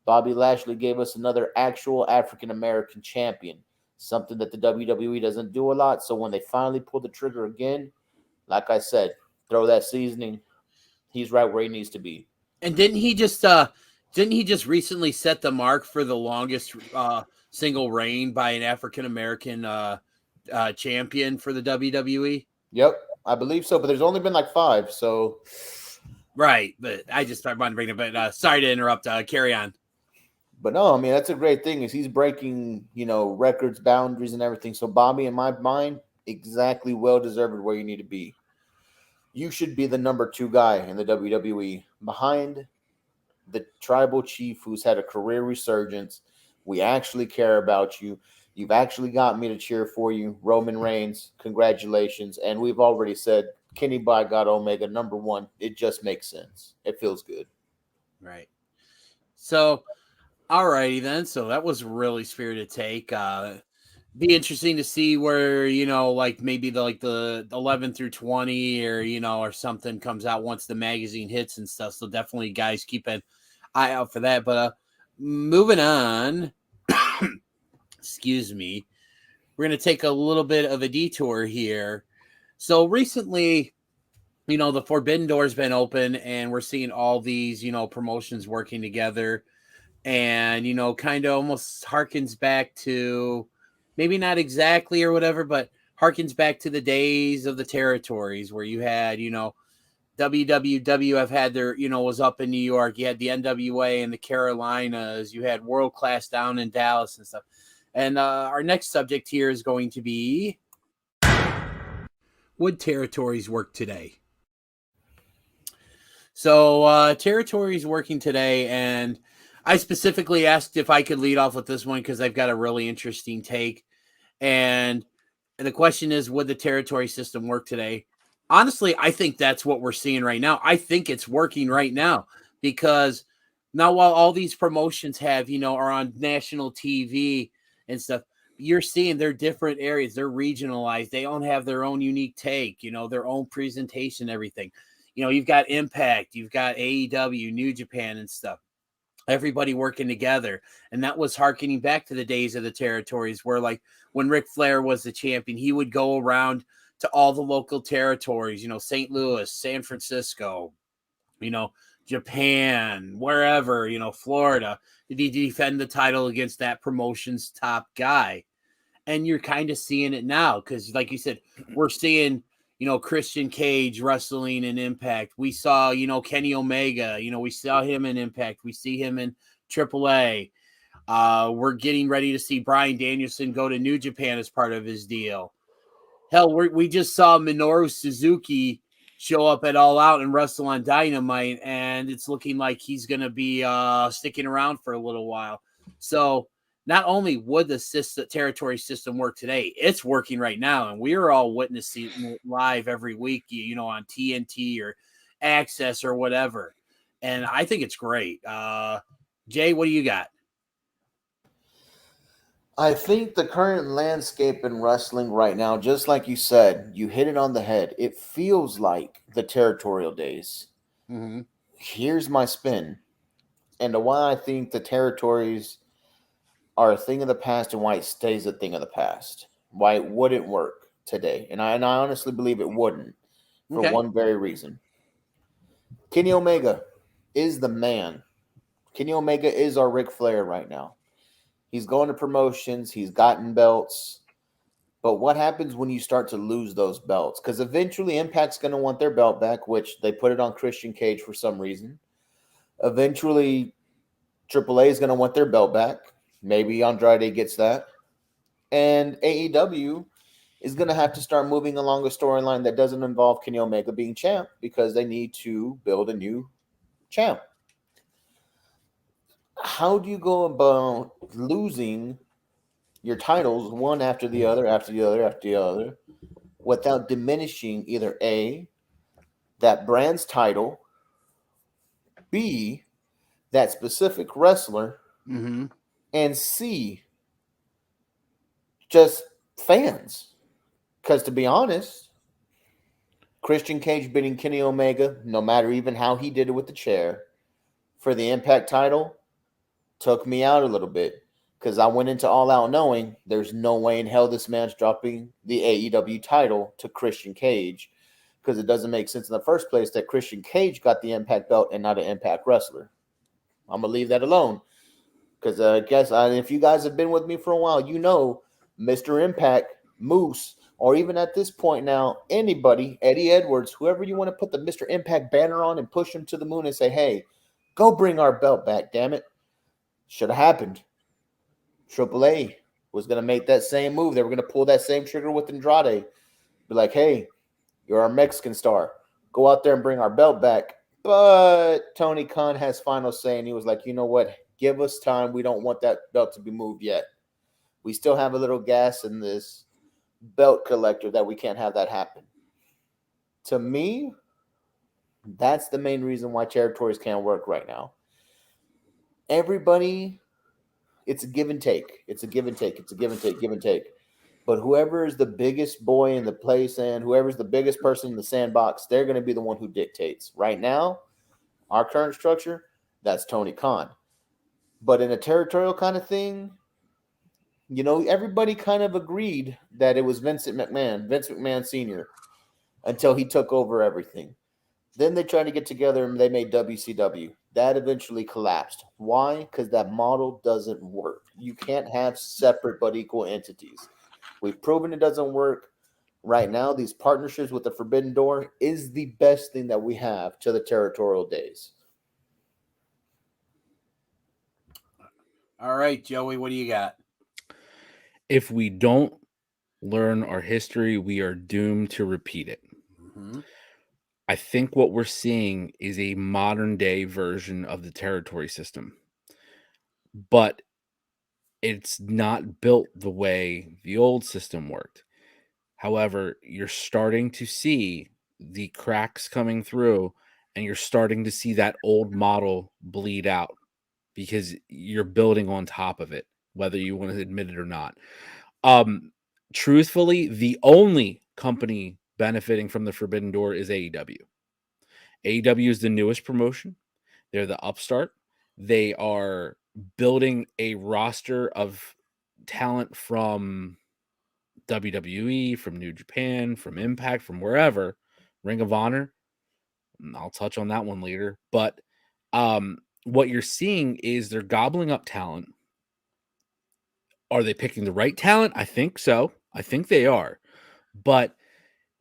Bobby Lashley gave us another actual African-American champion. Something that the WWE doesn't do a lot. So when they finally pull the trigger again, like I said, throw that seasoning. He's right where he needs to be. And didn't he just recently set the mark for the longest single reign by an African-American champion for the WWE? Yep, I believe so, but there's only been like 5, so. Right, but I just wanted to bring it, but sorry to interrupt. Carry on. But no, I mean, that's a great thing is he's breaking, records, boundaries, and everything. So Bobby, in my mind, exactly well-deserved where you need to be. You should be the number 2 guy in the WWE behind the tribal chief who's had a career resurgence. We actually care about you. You've actually got me to cheer for you. Roman Reigns, congratulations. And we've already said Kenny by God Omega, number 1. It just makes sense. It feels good. Right. So, all righty then. So that was really spirited take. Be interesting to see where, like maybe the 11 through 20 or, or something comes out once the magazine hits and stuff. So definitely guys keep an eye out for that. But moving on, excuse me, we're going to take a little bit of a detour here. So recently, the Forbidden Door's been open and we're seeing all these, promotions working together and, kind of almost harkens back to, maybe not exactly or whatever, but harkens back to the days of the territories where you had, WWF had their, was up in New York. You had the NWA in the Carolinas. You had World Class down in Dallas and stuff. And our next subject here is going to be, would territories work today? So territories working today, and I specifically asked if I could lead off with this one because I've got a really interesting take. And the question is, would the territory system work today? honestly, I think that's what we're seeing right now. I think it's working right now because now while all these promotions have, are on national TV and stuff, you're seeing they're different areas. They're regionalized. They don't have their own unique take, their own presentation, everything. You've got Impact, you've got AEW, New Japan and stuff. Everybody working together. And that was harkening back to the days of the territories where, like, when Ric Flair was the champion, he would go around to all the local territories, St. Louis, San Francisco, Japan, wherever, Florida, to defend the title against that promotion's top guy. And you're kind of seeing it now because, like you said, we're seeing, Christian Cage wrestling in Impact. We saw, Kenny Omega, we saw him in Impact. We see him in AAA. We're getting ready to see Bryan Danielson go to New Japan as part of his deal. Hell, we just saw Minoru Suzuki show up at All Out and wrestle on Dynamite, and it's looking like he's going to be sticking around for a little while. So not only would the territory system work today, it's working right now, and we are all witnessing it live every week, on TNT or Access or whatever. And I think it's great. Jay, what do you got? I think the current landscape in wrestling right now, just like you said, you hit it on the head. It feels like the territorial days. Mm-hmm. Here's my spin. And why I think the territories are a thing of the past and why it stays a thing of the past. Why it wouldn't work today. And I honestly believe it wouldn't for one very reason. Kenny Omega is the man. Kenny Omega is our Ric Flair right now. He's going to promotions. He's gotten belts. But what happens when you start to lose those belts? Because eventually Impact's going to want their belt back, which they put it on Christian Cage for some reason. Eventually, AAA is going to want their belt back. Maybe Andrade gets that. And AEW is going to have to start moving along a storyline that doesn't involve Kenny Omega being champ because they need to build a new champ. How do you go about losing your titles one after the other, after the other, after the other, without diminishing either A, that brand's title, B, that specific wrestler, Mm-hmm. and C, just fans? Because to be honest, Christian Cage beating Kenny Omega, no matter even how he did it with the chair, for the Impact title, took me out a little bit. Because I went into All Out knowing there's no way in hell this man's dropping the AEW title to Christian Cage. Because it doesn't make sense in the first place that Christian Cage got the Impact belt and not an Impact wrestler. I'm going to leave that alone. Because I guess if you guys have been with me for a while, you know Mr. Impact, Moose, or even at this point now, anybody, Eddie Edwards, whoever you want to put the Mr. Impact banner on and push him to the moon and say, hey, go bring our belt back, damn it. Should have happened. AAA was going to make that same move. They were going to pull that same trigger with Andrade. Be like, hey, you're our Mexican star. Go out there and bring our belt back. But Tony Khan has final say, and he was like, you know what? Give us time. We don't want that belt to be moved yet. We still have a little gas in this belt collector that we can't have that happen. To me, that's the main reason why territories can't work right now. Everybody, it's a give and take. It's a give and take. It's a give and take, give and take. But whoever is the biggest boy in the place and whoever's the biggest person in the sandbox, they're going to be the one who dictates. Right now, our current structure, that's Tony Khan. But in a territorial kind of thing, you know, everybody kind of agreed that it was Vince McMahon Sr., until he took over everything. Then they tried to get together and they made WCW. That eventually collapsed. Why? Because that model doesn't work. You can't have separate but equal entities. We've proven it doesn't work. Right now, these partnerships with the Forbidden Door is the best thing that we have to the territorial days. All right, Joey, what do you got? If we don't learn our history, we are doomed to repeat it. Mm-hmm. I think what we're seeing is a modern day version of the territory system, but it's not built the way the old system worked. However, you're starting to see the cracks coming through, and you're starting to see that old model bleed out because you're building on top of it, whether you want to admit it or not. Truthfully, the only company benefiting from the Forbidden Door is AEW. AEW is the newest promotion. They're the upstart. They are building a roster of talent from WWE, from New Japan, from Impact, from wherever, Ring of Honor. I'll touch on that one later. But what you're seeing is they're gobbling up talent. Are they picking the right talent? I think so. I think they are. But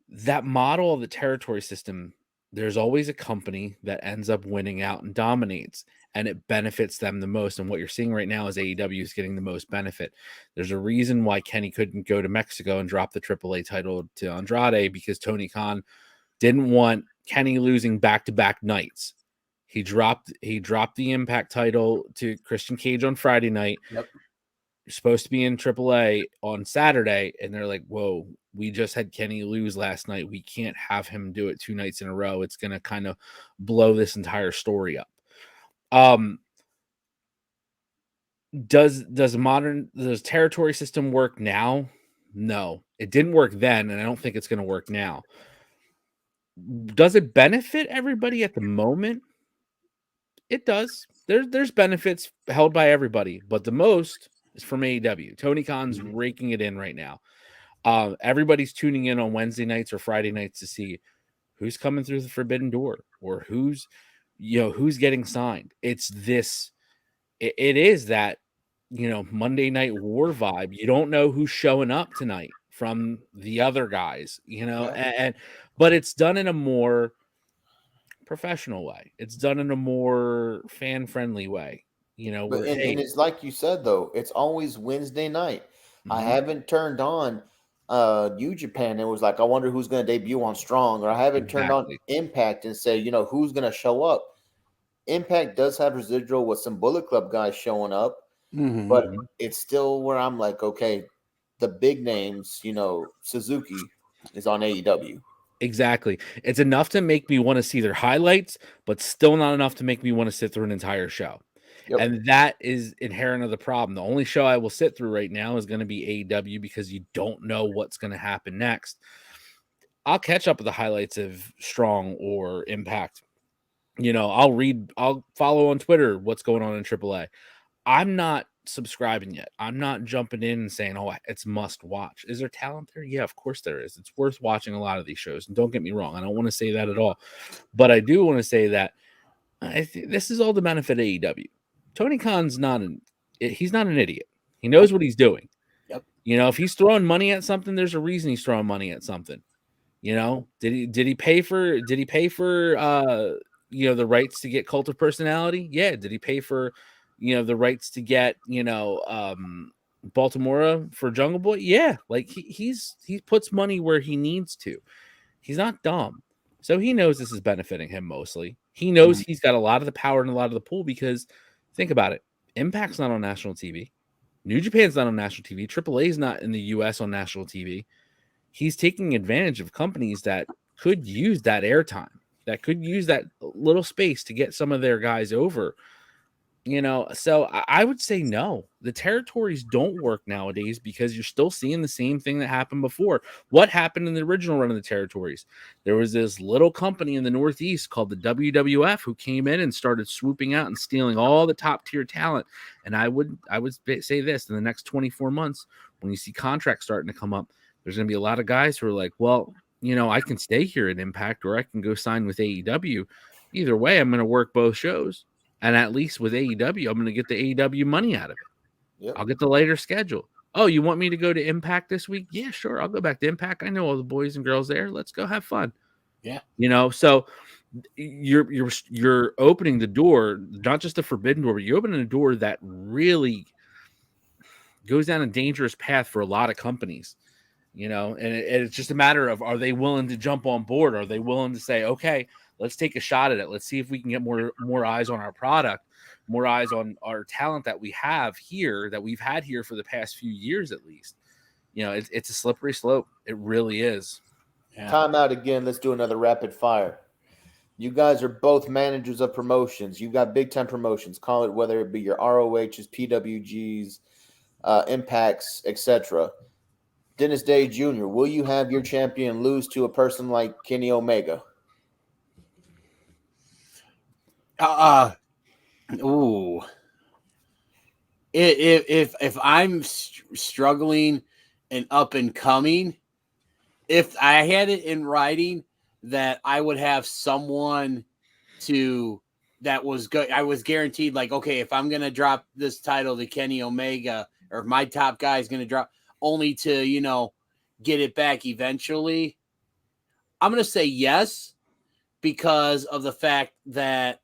that model of the territory system, there's always a company that ends up winning out and dominates, and it benefits them the most. And what you're seeing right now is AEW is getting the most benefit. There's a reason why Kenny couldn't go to Mexico and drop the AAA title to Andrade, because Tony Khan didn't want Kenny losing back-to-back nights. He dropped the Impact title to Christian Cage on Friday night. Yep. You're supposed to be in AAA on Saturday, and they're like, whoa, we just had Kenny lose last night. We can't have him do it 2 nights in a row. It's going to kind of blow this entire story up. Does territory system work now? No, it didn't work then, and I don't think it's going to work now. Does it benefit everybody at the moment? It does. There's benefits held by everybody, but the most is from AEW. Tony Khan's raking it in right now. Everybody's tuning in on Wednesday nights or Friday nights to see who's coming through the Forbidden Door or who's getting signed. It's this. It is that, Monday Night War vibe. You don't know who's showing up tonight from the other guys, but it's done in a more professional way. It's done in a more fan-friendly way. And it's like you said, though, it's always Wednesday night. Mm-hmm. I haven't turned on New Japan and was like, I wonder who's going to debut on Strong, or I haven't turned on Impact and say, who's going to show up. Impact does have residual with some Bullet Club guys showing up, but it's still where I'm like, okay, the big names, Suzuki is on AEW. Exactly. It's enough to make me want to see their highlights, but still not enough to make me want to sit through an entire show. Yep. And that is inherent of the problem. The only show I will sit through right now is going to be AEW, because you don't know what's going to happen next. I'll catch up with the highlights of Strong or Impact. I'll follow on Twitter what's going on in AAA. I'm not subscribing yet. I'm not jumping in and saying, oh, it's must watch. Is there talent there? Yeah, of course there is. It's worth watching a lot of these shows. And don't get me wrong, I don't want to say that at all. But I do want to say that this is all the benefit of AEW. Tony Khan's he's not an idiot. He knows what he's doing. Yep. If he's throwing money at something, there's a reason he's throwing money at something. Did he pay for the rights to get Cult of Personality? Yeah. Did he pay for the rights to get Baltimore for Jungle Boy? Yeah. Like he puts money where he needs to. He's not dumb. So he knows this is benefiting him mostly. He knows he's got a lot of the power and a lot of the pull, because think about it. Impact's not on national TV. New Japan's not on national TV. AAA's not in the US on national TV. He's taking advantage of companies that could use that airtime, that could use that little space to get some of their guys over. So I would say no. The territories don't work nowadays, because you're still seeing the same thing that happened before. What happened in the original run of the territories? There was this little company in the Northeast called the WWF who came in and started swooping out and stealing all the top tier talent. And I would say this: in the next 24 months, when you see contracts starting to come up, there's going to be a lot of guys who are like, well, I can stay here at Impact, or I can go sign with AEW. Either way, I'm going to work both shows. And at least with AEW, I'm going to get the AEW money out of it. Yep. I'll get the later schedule. Oh, you want me to go to Impact this week? Yeah, sure. I'll go back to Impact. I know all the boys and girls there. Let's go have fun. Yeah. So you're opening the door, not just the forbidden door, but you're opening a door that really goes down a dangerous path for a lot of companies. And it's just a matter of, are they willing to jump on board? Are they willing to say, okay, let's take a shot at it. Let's see if we can get more eyes on our product, more eyes on our talent that we have here, that we've had here for the past few years, at least. It's a slippery slope. It really is. Yeah. Time out again. Let's do another rapid fire. You guys are both managers of promotions. You've got big time promotions. Call it whether it be your ROHs, PWGs, Impacts, etc. Dennis Day Jr., will you have your champion lose to a person like Kenny Omega? Ooh. If I'm struggling and up and coming, if I had it in writing that I would have someone that was good, I was guaranteed, like, okay, if I'm gonna drop this title to Kenny Omega, or if my top guy is gonna drop, only to get it back eventually, I'm gonna say yes, because of the fact that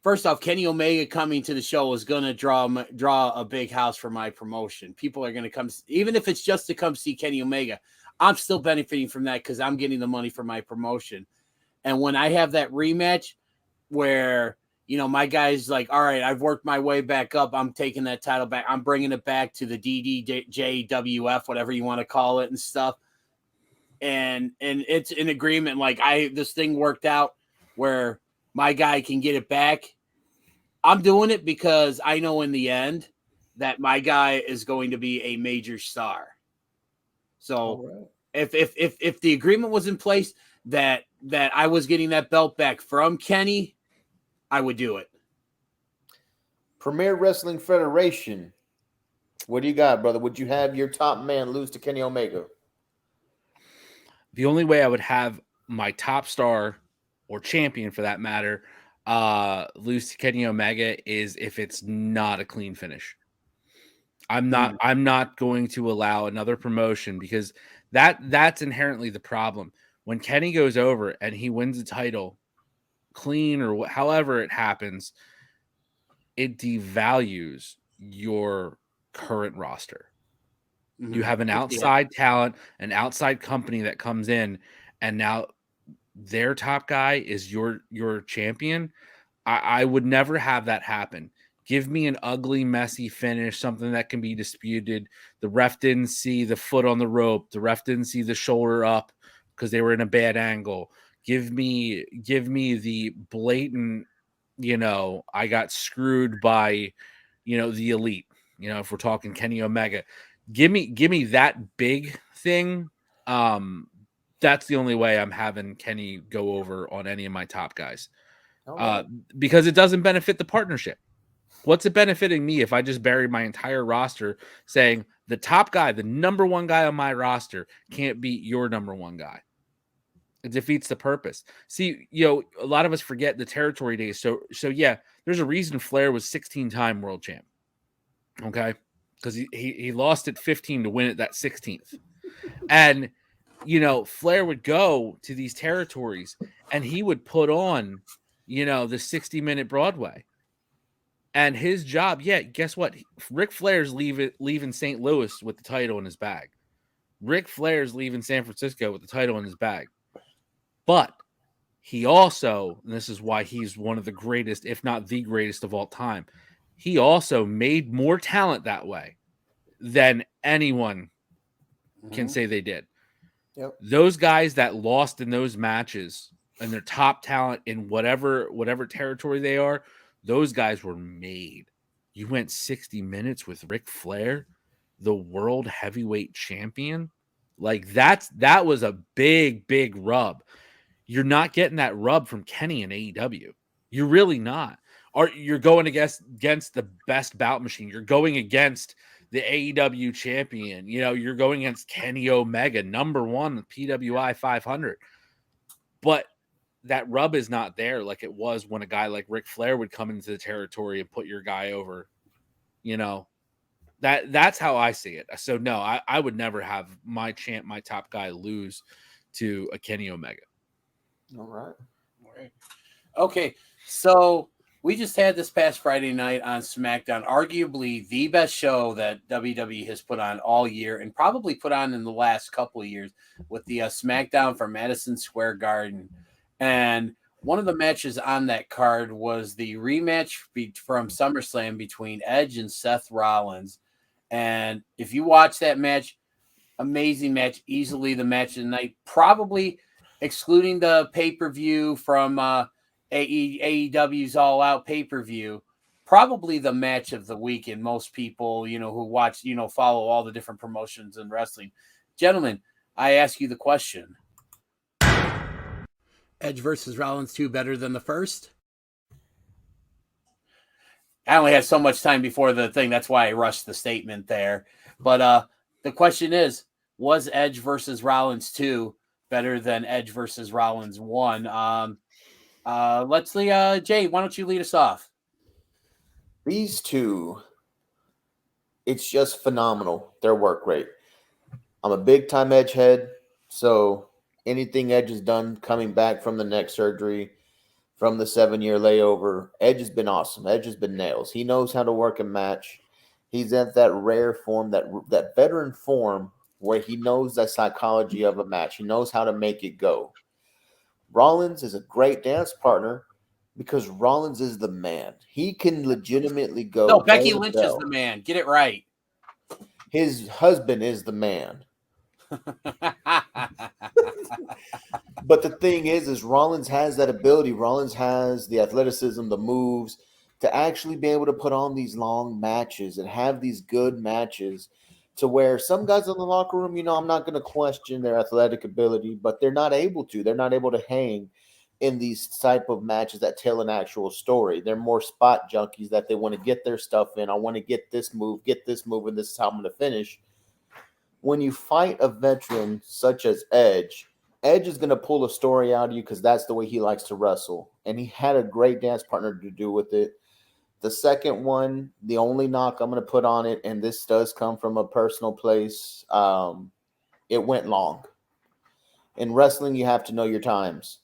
first off, Kenny Omega coming to the show is going to draw a big house for my promotion. People are going to come, even if it's just to come see Kenny Omega. I'm still benefiting from that because I'm getting the money for my promotion. And when I have that rematch where, my guy's like, all right, I've worked my way back up. I'm taking that title back. I'm bringing it back to the DDJWF, whatever you want to call it and stuff. And it's an agreement. Like this thing worked out where my guy can get it back. I'm doing it because I know in the end that my guy is going to be a major star. So if the agreement was in place that I was getting that belt back from Kenny, I would do it. Premier Wrestling Federation. What do you got, brother? Would you have your top man lose to Kenny Omega? The only way I would have my top star or champion, for that matter, lose to Kenny Omega is if it's not a clean finish. I'm not going to allow another promotion, because that's inherently the problem. When Kenny goes over and he wins the title clean, or however it happens, it devalues your current roster. Mm-hmm. You have an outside talent, an outside company that comes in, and now their top guy is your champion. I would never have that happen. Give me an ugly, messy finish, something that can be disputed. The ref didn't see the foot on the rope. The ref didn't see the shoulder up because they were in a bad angle. Give me the blatant, I got screwed by, the elite. If we're talking Kenny Omega, give me that big thing. That's the only way I'm having Kenny go over on any of my top guys. Because it doesn't benefit the partnership. What's it benefiting me if I just bury my entire roster saying the top guy, the number one guy on my roster, can't beat your number one guy? It defeats the purpose. See, a lot of us forget the territory days. So yeah, there's a reason Flair was 16-time world champ. Okay? Because he lost at 15 to win it that 16th. And Flair would go to these territories and he would put on, the 60-minute Broadway. And his job, guess what? Ric Flair's leaving St. Louis with the title in his bag. Ric Flair's leaving San Francisco with the title in his bag. But he also, and this is why he's one of the greatest, if not the greatest of all time, he also made more talent that way than anyone can say they did. Yep. Those guys that lost in those matches and their top talent in whatever territory they are, those guys were made. You went 60 minutes with Ric Flair, the world heavyweight champion. Like that was a big, big rub. You're not getting that rub from Kenny in AEW. You're really not. You're going against the best bout machine. You're going against the AEW champion. You're going against Kenny Omega, number one, PWI 500. But that rub is not there like it was when a guy like Ric Flair would come into the territory and put your guy over. That's how I see it. So no, I would never have my top guy lose to a Kenny Omega. All right. Okay, so we just had this past Friday night on SmackDown, arguably the best show that WWE has put on all year and probably put on in the last couple of years, with the SmackDown from Madison Square Garden. And one of the matches on that card was the rematch from SummerSlam between Edge and Seth Rollins. And if you watch that match, Amazing match, easily the match of the night. Probably excluding the pay-per-view from AEW's All Out pay-per-view. Probably the match of the week, and most people, who watch, follow all the different promotions in wrestling. Gentlemen, I ask you the question. Edge versus Rollins 2 better than the first? I only had so much time before the thing. That's why I rushed the statement there. But the question is, was Edge versus Rollins 2 better than Edge versus Rollins 1? Jay, why don't you lead us off? These two, it's just phenomenal. Their work rate. I'm a big time Edge head, so anything Edge has done coming back from the neck surgery, from the 7-year layover, Edge has been awesome. Edge has been nails. He knows how to work a match. He's at that rare form, that veteran form where he knows the psychology of a match. He knows how to make it go. Rollins is a great dance partner because Rollins is the man. He can legitimately go. No, Becky Lynch is the man. Get it right. His husband is the man. But the thing is Rollins has that ability. Rollins has the athleticism, the moves to actually be able to put on these long matches and have these good matches to where some guys in the locker room, I'm not going to question their athletic ability, but they're not able to. They're not able to hang in these type of matches that tell an actual story. They're more spot junkies that they want to get their stuff in. I want to get this move, and this is how I'm going to finish. When you fight a veteran such as Edge is going to pull a story out of you because that's the way he likes to wrestle. And he had a great dance partner to do with it. The second one, the only knock I'm going to put on it, and this does come from a personal place, it went long. In wrestling, you have to know your times.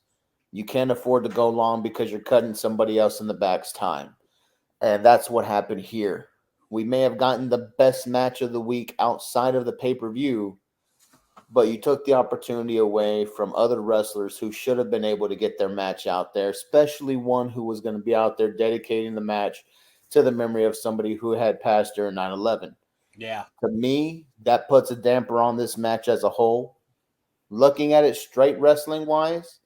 You can't afford to go long because you're cutting somebody else in the back's time. And that's what happened here. We may have gotten the best match of the week outside of the pay-per-view, but you took the opportunity away from other wrestlers who should have been able to get their match out there, especially one who was going to be out there dedicating the match to the memory of somebody who had passed during 9/11. Yeah. To me, that puts a damper on this match as a whole. Looking at it straight wrestling-wise,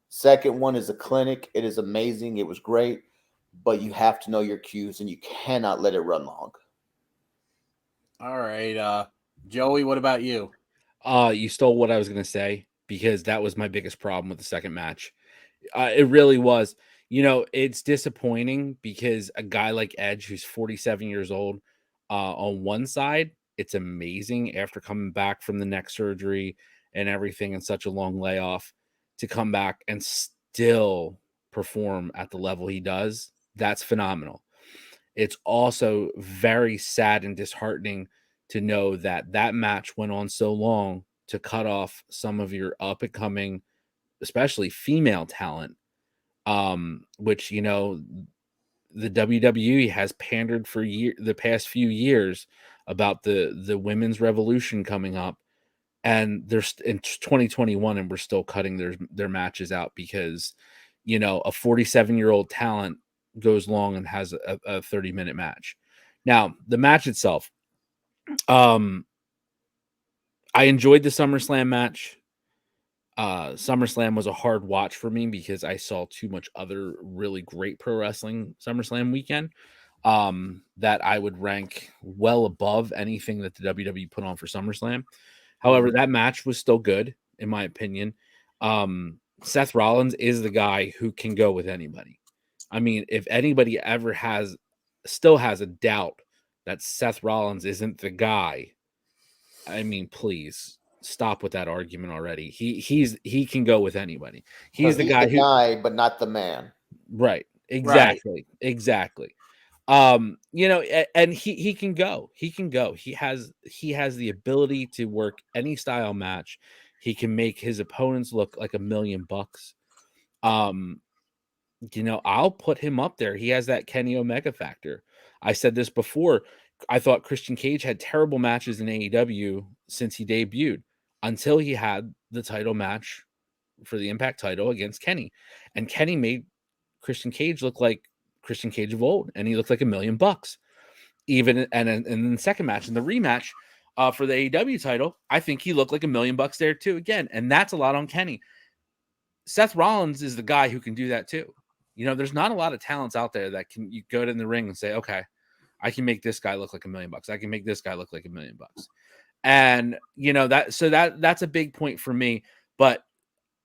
second one is a clinic. It is amazing. It was great. But you have to know your cues, and you cannot let it run long. All right. Joey, what about you? You stole what I was going to say because that was my biggest problem with the second match. It really was. It's disappointing because a guy like Edge, who's 47 years old, on one side, it's amazing after coming back from the neck surgery and everything and such a long layoff to come back and still perform at the level he does. That's phenomenal. It's also very sad and disheartening to know that match went on so long to cut off some of your up and coming, especially female talent, which, the WWE has pandered for the past few years about the women's revolution coming up. And there's in 2021 and we're still cutting their matches out because, a 47-year-old talent goes long and has a 30-minute match. Now, the match itself, I enjoyed the SummerSlam match. SummerSlam was a hard watch for me because I saw too much other really great pro wrestling SummerSlam weekend that I would rank well above anything that the WWE put on for SummerSlam. However, that match was still good, in my opinion. Seth Rollins is the guy who can go with anybody. I mean, if anybody ever still has a doubt that Seth Rollins isn't the guy, I mean, please stop with that argument already. He can go with anybody. He's the guy, but not the man. Right. Exactly. Right. Exactly. And he can go. He can go. He has the ability to work any style match. He can make his opponents look like $1 million. I'll put him up there. He has that Kenny Omega factor. I said this before. I thought Christian Cage had terrible matches in AEW since he debuted until he had the title match for the Impact title against Kenny. And Kenny made Christian Cage look like Christian Cage of old, and he looked like $1 million. Even and in the second match, in the rematch, for the AEW title, I think he looked like $1 million there too. Again, and that's a lot on Kenny. Seth Rollins is the guy who can do that too. There's not a lot of talents out there that you go in the ring and say, okay, I can make this guy look like $1 million. I can make this guy look like $1 million. And that's a big point for me. But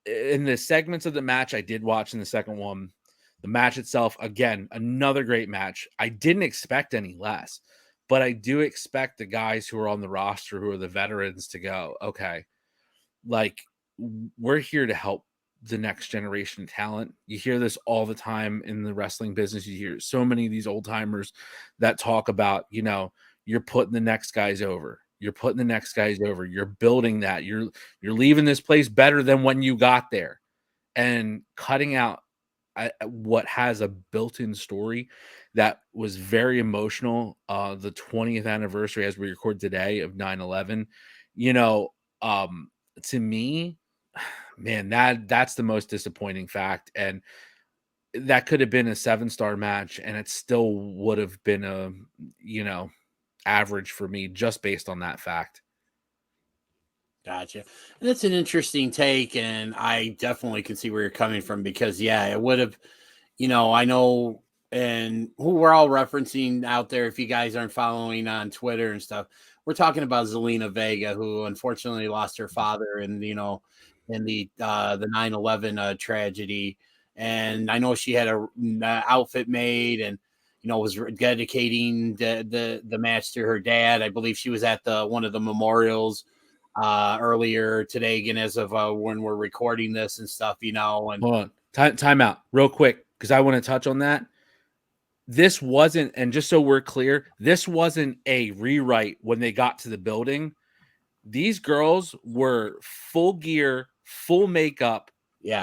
in the segments of the match I did watch in the second one, the match itself, again, another great match. I didn't expect any less, but I do expect the guys who are on the roster, who are the veterans, to go, okay, like, we're here to help the next generation talent. You hear this all the time in the wrestling business. You hear so many of these old timers that talk about, you're putting the next guys over. You're putting the next guys over. You're building that. You're leaving this place better than when you got there, and cutting out what has a built-in story that was very emotional. The 20th anniversary, as we record today, of 9/11, to me, man, that's the most disappointing fact. And that could have been a 7-star match, and it still would have been a, average for me just based on that fact. Gotcha. And that's an interesting take, and I definitely can see where you're coming from, because it would have, I know, and who we're all referencing out there, if you guys aren't following on Twitter and stuff, we're talking about Zelina Vega, who unfortunately lost her father in the 9/11 tragedy. And I know she had a outfit made, and was dedicating the match to her dad. I believe she was at one of the memorials earlier today, again, as of when we're recording this and stuff, and hold on, time out real quick, because I want to touch on that. This wasn't, and just so we're clear, this wasn't a rewrite when they got to the building. These girls were full gear, full makeup,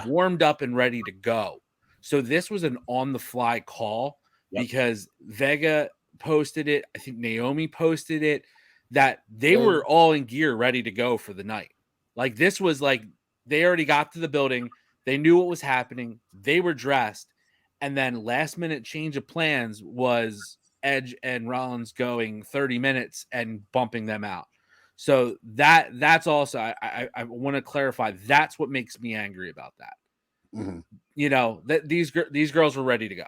warmed up and ready to go. So this was an on-the-fly call, because Vega posted it. I think Naomi posted it, that they were all in gear, ready to go for the night. Like, this was like, they already got to the building. They knew what was happening. They were dressed. And then last minute change of plans was Edge and Rollins going 30 minutes and bumping them out. So that's also, I want to clarify, that's what makes me angry about that. Mm-hmm. That these girls were ready to go.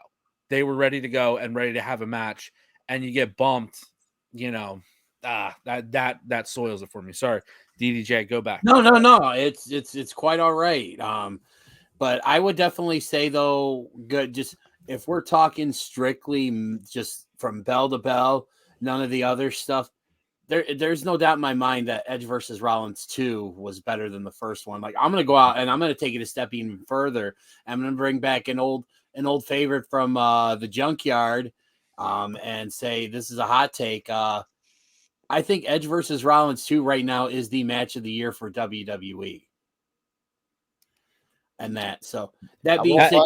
They were ready to go and ready to have a match, and you get bumped, that soils it for me. Sorry, DDJ, go back. No. It's quite all right. But I would definitely say, though, good. Just if we're talking strictly just from bell to bell, none of the other stuff, there's no doubt in my mind that Edge versus Rollins 2 was better than the first one. Like, I'm going to go out and I'm going to take it a step even further. I'm going to bring back an old favorite from the Junkyard, and say this is a hot take. I think Edge versus Rollins 2 right now is the match of the year for WWE. And that being said,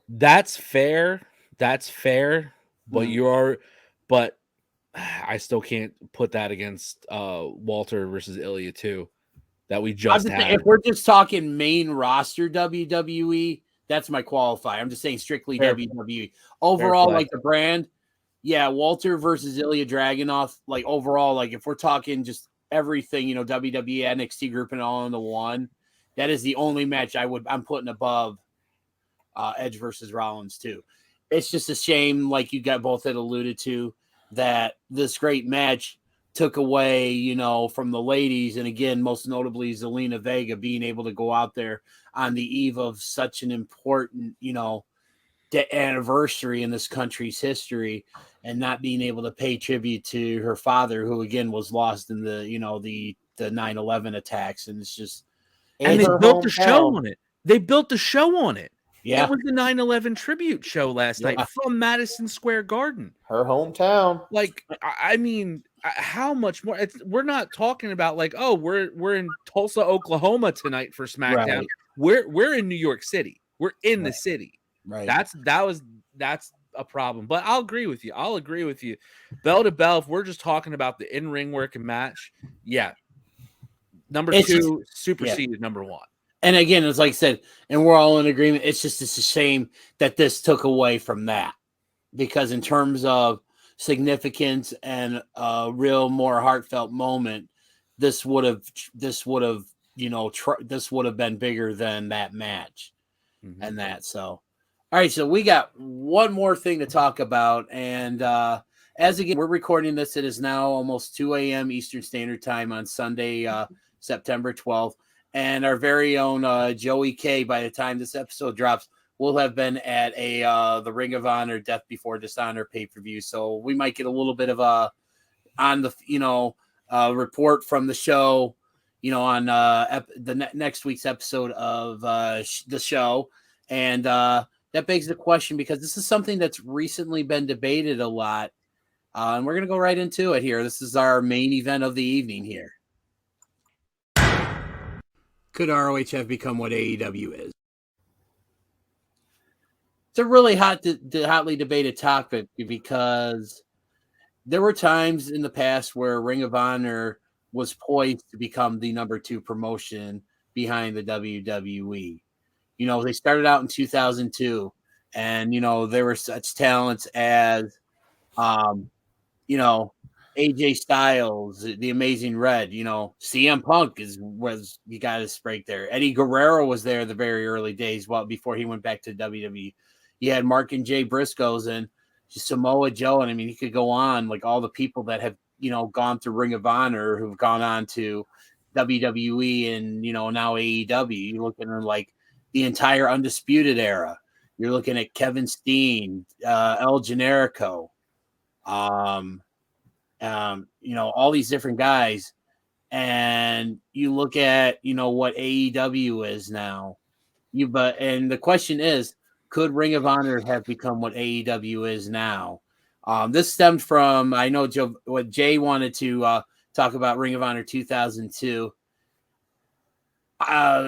that's fair. That's fair. But I still can't put that against Walter versus Ilya 2 that we just had. If we're just talking main roster WWE, that's my qualifier. I'm just saying strictly WWE. Overall, like the brand, Walter versus Ilya Dragunov, like overall, like if we're talking just everything, WWE, NXT group and all into one, that is the only match I'm putting above Edge versus Rollins 2. It's just a shame, like you got both had alluded to, that this great match took away, from the ladies. And again, most notably Zelina Vega being able to go out there on the eve of such an important, anniversary in this country's history, and not being able to pay tribute to her father, who again was lost in the 9/11 attacks. And it's just, and they built the show on it. They built the show on it. Yeah. It was the 9/11 tribute show last night from Madison Square Garden. Her hometown. Like, I mean, how much more? We're not talking about like, oh, we're in Tulsa, Oklahoma tonight for SmackDown. Right. We're in New York City. We're in the city. Right. That's a problem. But I'll agree with you. Bell to bell, if we're just talking about the in-ring work and match, number 2 superseded number 1. And again, it's like I said, and we're all in agreement. It's a shame that this took away from that, because in terms of significance and a real more heartfelt moment, this would have this would have been bigger than that match. And that. So, all right, so we got one more thing to talk about, and as again, we're recording this. It is now almost 2 a.m. Eastern Standard Time on Sunday, September 12th, and our very own Joey K, by the time this episode drops, will have been at the Ring of Honor Death Before Dishonor pay-per-view. So we might get a little bit of a on the report from the show, on next week's episode of the show. And that begs the question, because this is something that's recently been debated a lot. And we're going to go right into it here. This is our main event of the evening here. Could ROH have become what AEW is? It's a really hotly debated topic, because there were times in the past where Ring of Honor was poised to become the number 2 promotion behind the WWE. They started out in 2002, and, there were such talents as, AJ Styles, the Amazing Red, CM Punk was you got his break there. Eddie Guerrero was there the very early days, before he went back to WWE. You had Mark and Jay Briscoes and Samoa Joe, and I mean, you could go on, like all the people that have, gone through Ring of Honor, who've gone on to WWE and, now AEW. You're looking at like the entire Undisputed era. You're looking at Kevin Steen, El Generico, all these different guys. And you look at, what AEW is now. And the question is, could Ring of Honor have become what AEW is now? This stemmed from, I know what Jay wanted to talk about Ring of Honor 2002.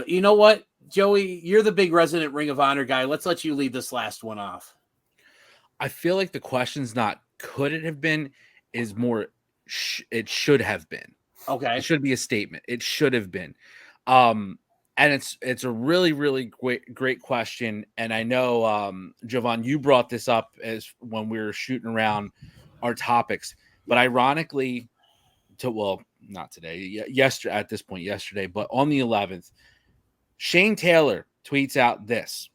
You know what, Joey, you're the big resident Ring of Honor guy. Let's let you lead this last one off. I feel like the question's not could it have been, is more it should have been. Okay. It should be a statement. It should have been. And it's a really, really great question. And I know, Jovan, you brought this up as when we were shooting around our topics, but ironically, not today, yesterday, at this point, yesterday, but on the 11th, Shane Taylor tweets out this: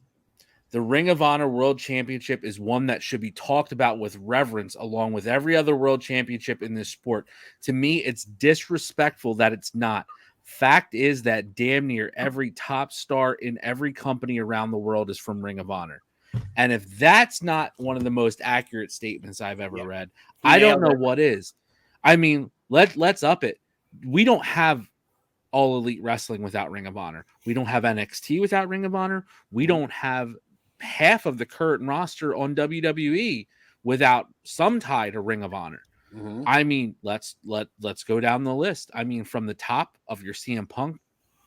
the Ring of Honor World Championship is one that should be talked about with reverence along with every other world championship in this sport. To me, it's disrespectful that it's not. Fact is that damn near every top star in every company around the world is from Ring of Honor. And if that's not one of the most accurate statements I've ever read, I don't know what is. I mean, let's up it. We don't have All Elite Wrestling without Ring of Honor. We don't have NXT without Ring of Honor. We don't have half of the current roster on WWE without some tie to Ring of Honor. Mm-hmm. I mean, let's go down the list. I mean, from the top of your CM Punk,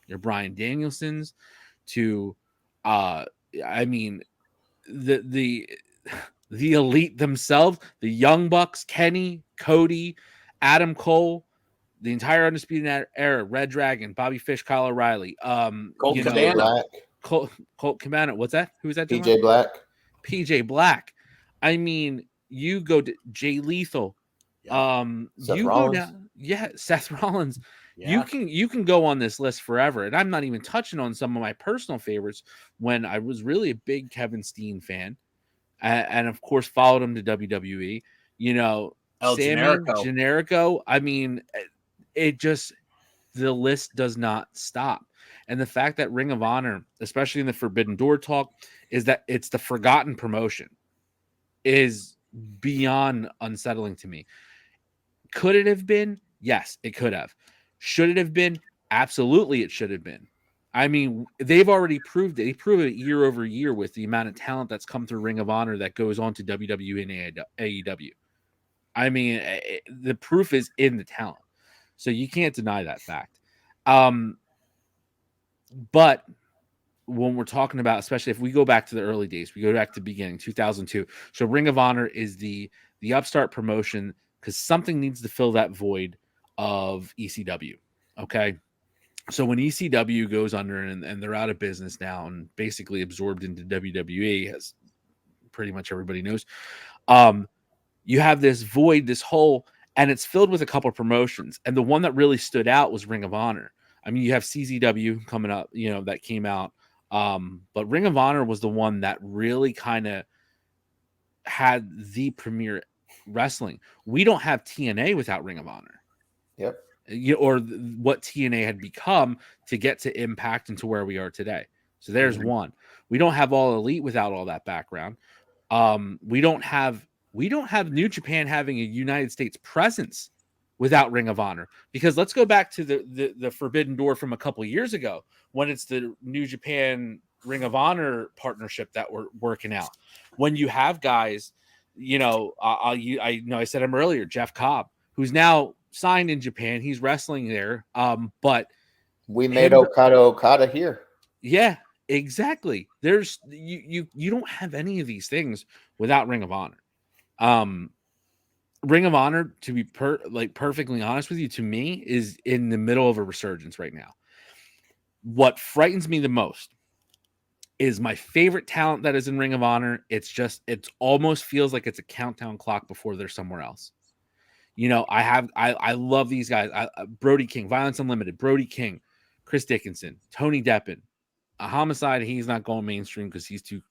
your Bryan Danielsons, to I mean, the Elite themselves, the Young Bucks, Kenny, Cody, Adam Cole, the entire Undisputed Era, Red Dragon, Bobby Fish, Kyle O'Reilly, Colt Cabana. Colt Cabana. What's that? Who's that? PJ Black. PJ Black. I mean, you go to Jay Lethal. Seth you Rollins. go down, Seth Rollins. Yeah. You can go on this list forever, and I'm not even touching on some of my personal favorites. When I was really a big Kevin Steen fan, and of course followed him to WWE. El Sammy Generico. I mean, the list does not stop. And the fact that Ring of Honor, especially in the Forbidden Door talk, is that it's the forgotten promotion, is beyond unsettling to me. Could it have been? Yes, it could have. Should it have been? Absolutely, it should have been. I mean, they've already proved it. They prove it year over year with the amount of talent that's come through Ring of Honor that goes on to WWE and AEW. I mean, the proof is in the talent. So you can't deny that fact. But when we're talking about, especially if we go back to the early days, we go back to the beginning, 2002. So Ring of Honor is the upstart promotion because something needs to fill that void of ECW. Okay. So when ECW goes under and they're out of business now and basically absorbed into WWE, as pretty much everybody knows, you have this void, this hole, and it's filled with a couple of promotions. And the one that really stood out was Ring of Honor. I mean, you have CZW coming up, that came out. But Ring of Honor was the one that really kind of had the premier wrestling. We don't have TNA without Ring of Honor. Yep. Or what TNA had become to get to Impact and to where we are today. So there's one. We don't have All Elite without all that background. We don't have New Japan having a United States presence without Ring of Honor, because let's go back to the Forbidden Door from a couple years ago, when it's the New Japan Ring of Honor partnership that we're working out. When you have guys, I said him earlier, Jeff Cobb, who's now signed in Japan. He's wrestling there. But we made Okada here. Yeah, exactly. There's you don't have any of these things without Ring of Honor. Ring of Honor, to be perfectly honest with you, to me, is in the middle of a resurgence right now. What frightens me the most is my favorite talent that is in Ring of Honor. It almost feels like it's a countdown clock before they're somewhere else. I love these guys. Brody King, Violence Unlimited, Brody King, Chris Dickinson, Tony Deppen. A Homicide, he's not going mainstream because he's too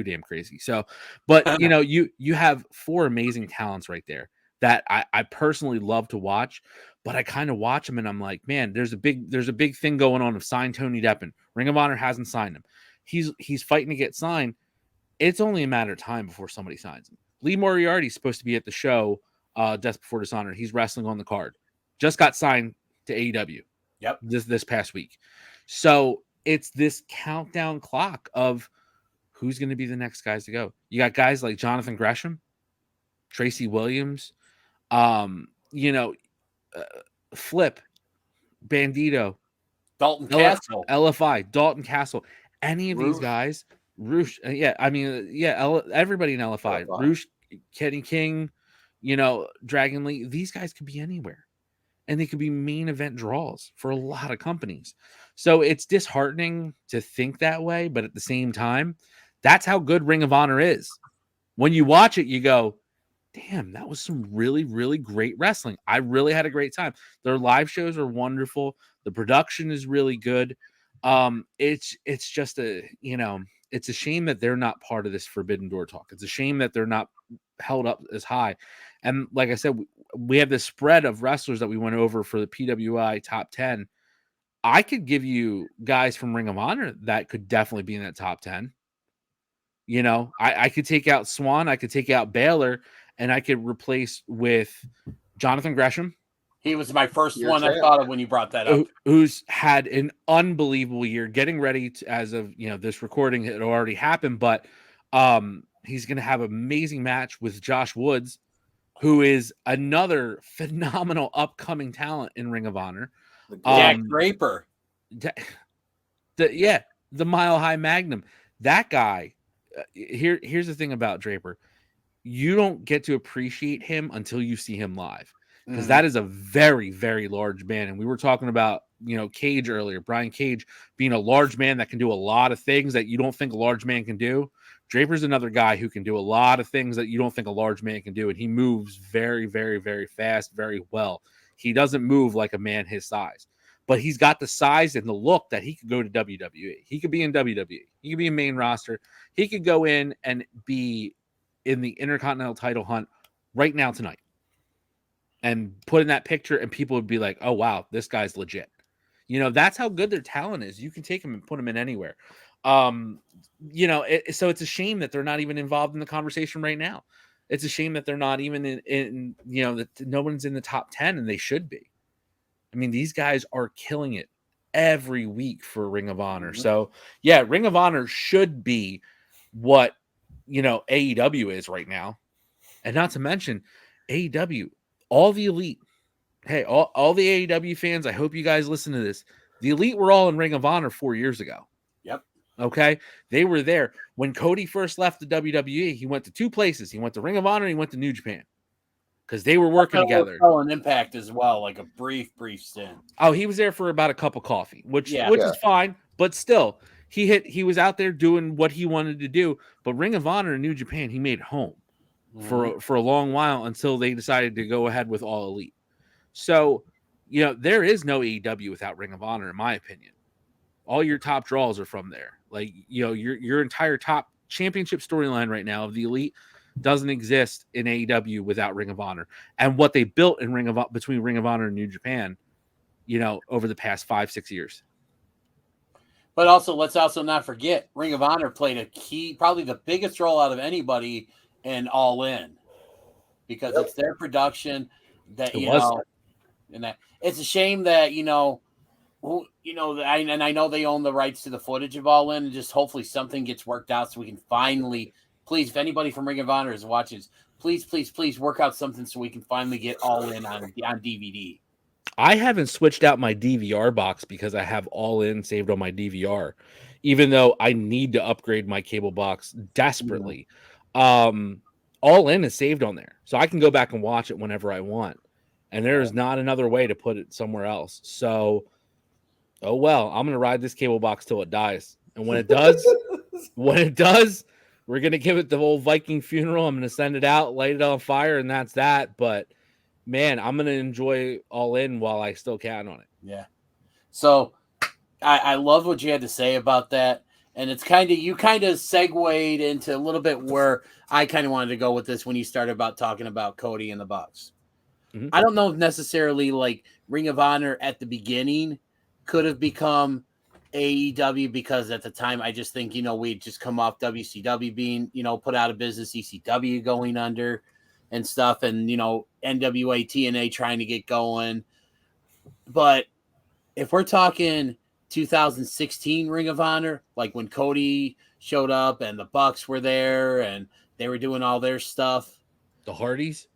damn crazy. So, but you have four amazing talents right there that I personally love to watch. But I kind of watch them and I'm like, man, there's a big thing going on of sign Tony Deppen. Ring of Honor hasn't signed him. He's fighting to get signed. It's only a matter of time before somebody signs him. Lee Moriarty's supposed to be at the show, Death Before Dishonor. He's wrestling on the card. Just got signed to AEW. Yep. This past week. So it's this countdown clock of who's going to be the next guys to go. You got guys like Jonathan Gresham, Tracy Williams, Flip, Bandito, Dalton Castle, LFI, Dalton Castle, any of these guys, Roosh, everybody in LFI, Roosh, Kenny King, Dragon Lee, these guys could be anywhere. And they could be main event draws for a lot of companies. So it's disheartening to think that way. But at the same time, that's how good Ring of Honor is. When you watch it, you go, damn, that was some really, really great wrestling. I really had a great time. Their live shows are wonderful. The production is really good. It's just it's a shame that they're not part of this Forbidden Door talk. It's a shame that they're not held up as high. And like I said, we have this spread of wrestlers that we went over for the PWI top 10. I could give you guys from Ring of Honor that could definitely be in that top 10. I could take out Swan, I could take out Baylor, and I could replace with Jonathan Gresham. He was my first one I thought of when you brought that up. Who's had an unbelievable year, getting ready to, as of this recording, it already happened, but he's going to have an amazing match with Josh Woods, who is another phenomenal upcoming talent in Ring of Honor. Jack Draper. The Mile High Magnum. That guy, here's the thing about Draper. You don't get to appreciate him until you see him live. Because that is a very, very large man. And we were talking about, Cage earlier, Brian Cage being a large man that can do a lot of things that you don't think a large man can do. Draper's another guy who can do a lot of things that you don't think a large man can do. And he moves very, very, very fast, very well. He doesn't move like a man his size. But he's got the size and the look that he could go to WWE. He could be in WWE. He could be in main roster. He could go in and be in the Intercontinental title hunt right now tonight. And put in that picture, and people would be like, oh, wow, this guy's legit. That's how good their talent is. You can take them and put them in anywhere. So it's a shame that they're not even involved in the conversation right now. It's a shame that they're not even in that no one's in the top 10, and they should be. I mean, these guys are killing it every week for Ring of Honor. Mm-hmm. So, yeah, Ring of Honor should be what, AEW is right now. And not to mention, AEW, all the elite, hey, all the AEW fans, I hope you guys listen to this. The elite were all in Ring of Honor 4 years ago. Yep. Okay? They were there. When Cody first left the WWE, he went to two places. He went to Ring of Honor and he went to New Japan. Because they were working together. An Impact as well, like a brief stint. Oh, he was there for about a cup of coffee, which is fine. But still, he was out there doing what he wanted to do. But Ring of Honor and New Japan, he made home. for a long while until they decided to go ahead with All Elite. So, there is no AEW without Ring of Honor, in my opinion. All your top draws are from there. Like, your entire top championship storyline right now of the Elite doesn't exist in AEW without Ring of Honor. And what they built in between Ring of Honor and New Japan, over the past 5-6 years. But also, let's also not forget, Ring of Honor played a key, probably the biggest role out of anybody in All In, because it's their production that and that it's a shame that I know they own the rights to the footage of All In, and just hopefully something gets worked out so we can finally, please, if anybody from Ring of Honor is watching, please work out something so we can finally get All In on DVD. I haven't switched out my DVR box because I have All In saved on my DVR, even though I need to upgrade my cable box desperately. All In is saved on there, so I can go back and watch it whenever I want. And there is not another way to put it somewhere else. So, oh well, I'm gonna ride this cable box till it dies. And when it does, we're gonna give it the old Viking funeral. I'm gonna send it out, light it on fire, and that's that. But man, I'm gonna enjoy All In while I still can on it. Yeah. So I love what you had to say about that. And it's you kind of segued into a little bit where I kind of wanted to go with this when you started talking about Cody and the Bucks. Mm-hmm. I don't know if necessarily like Ring of Honor at the beginning could have become AEW, because at the time I just think, we'd just come off WCW being, put out of business, ECW going under and stuff, and, NWA, TNA trying to get going. But if we're talking 2016 Ring of Honor, like when Cody showed up and the Bucks were there and they were doing all their stuff. The Hardys?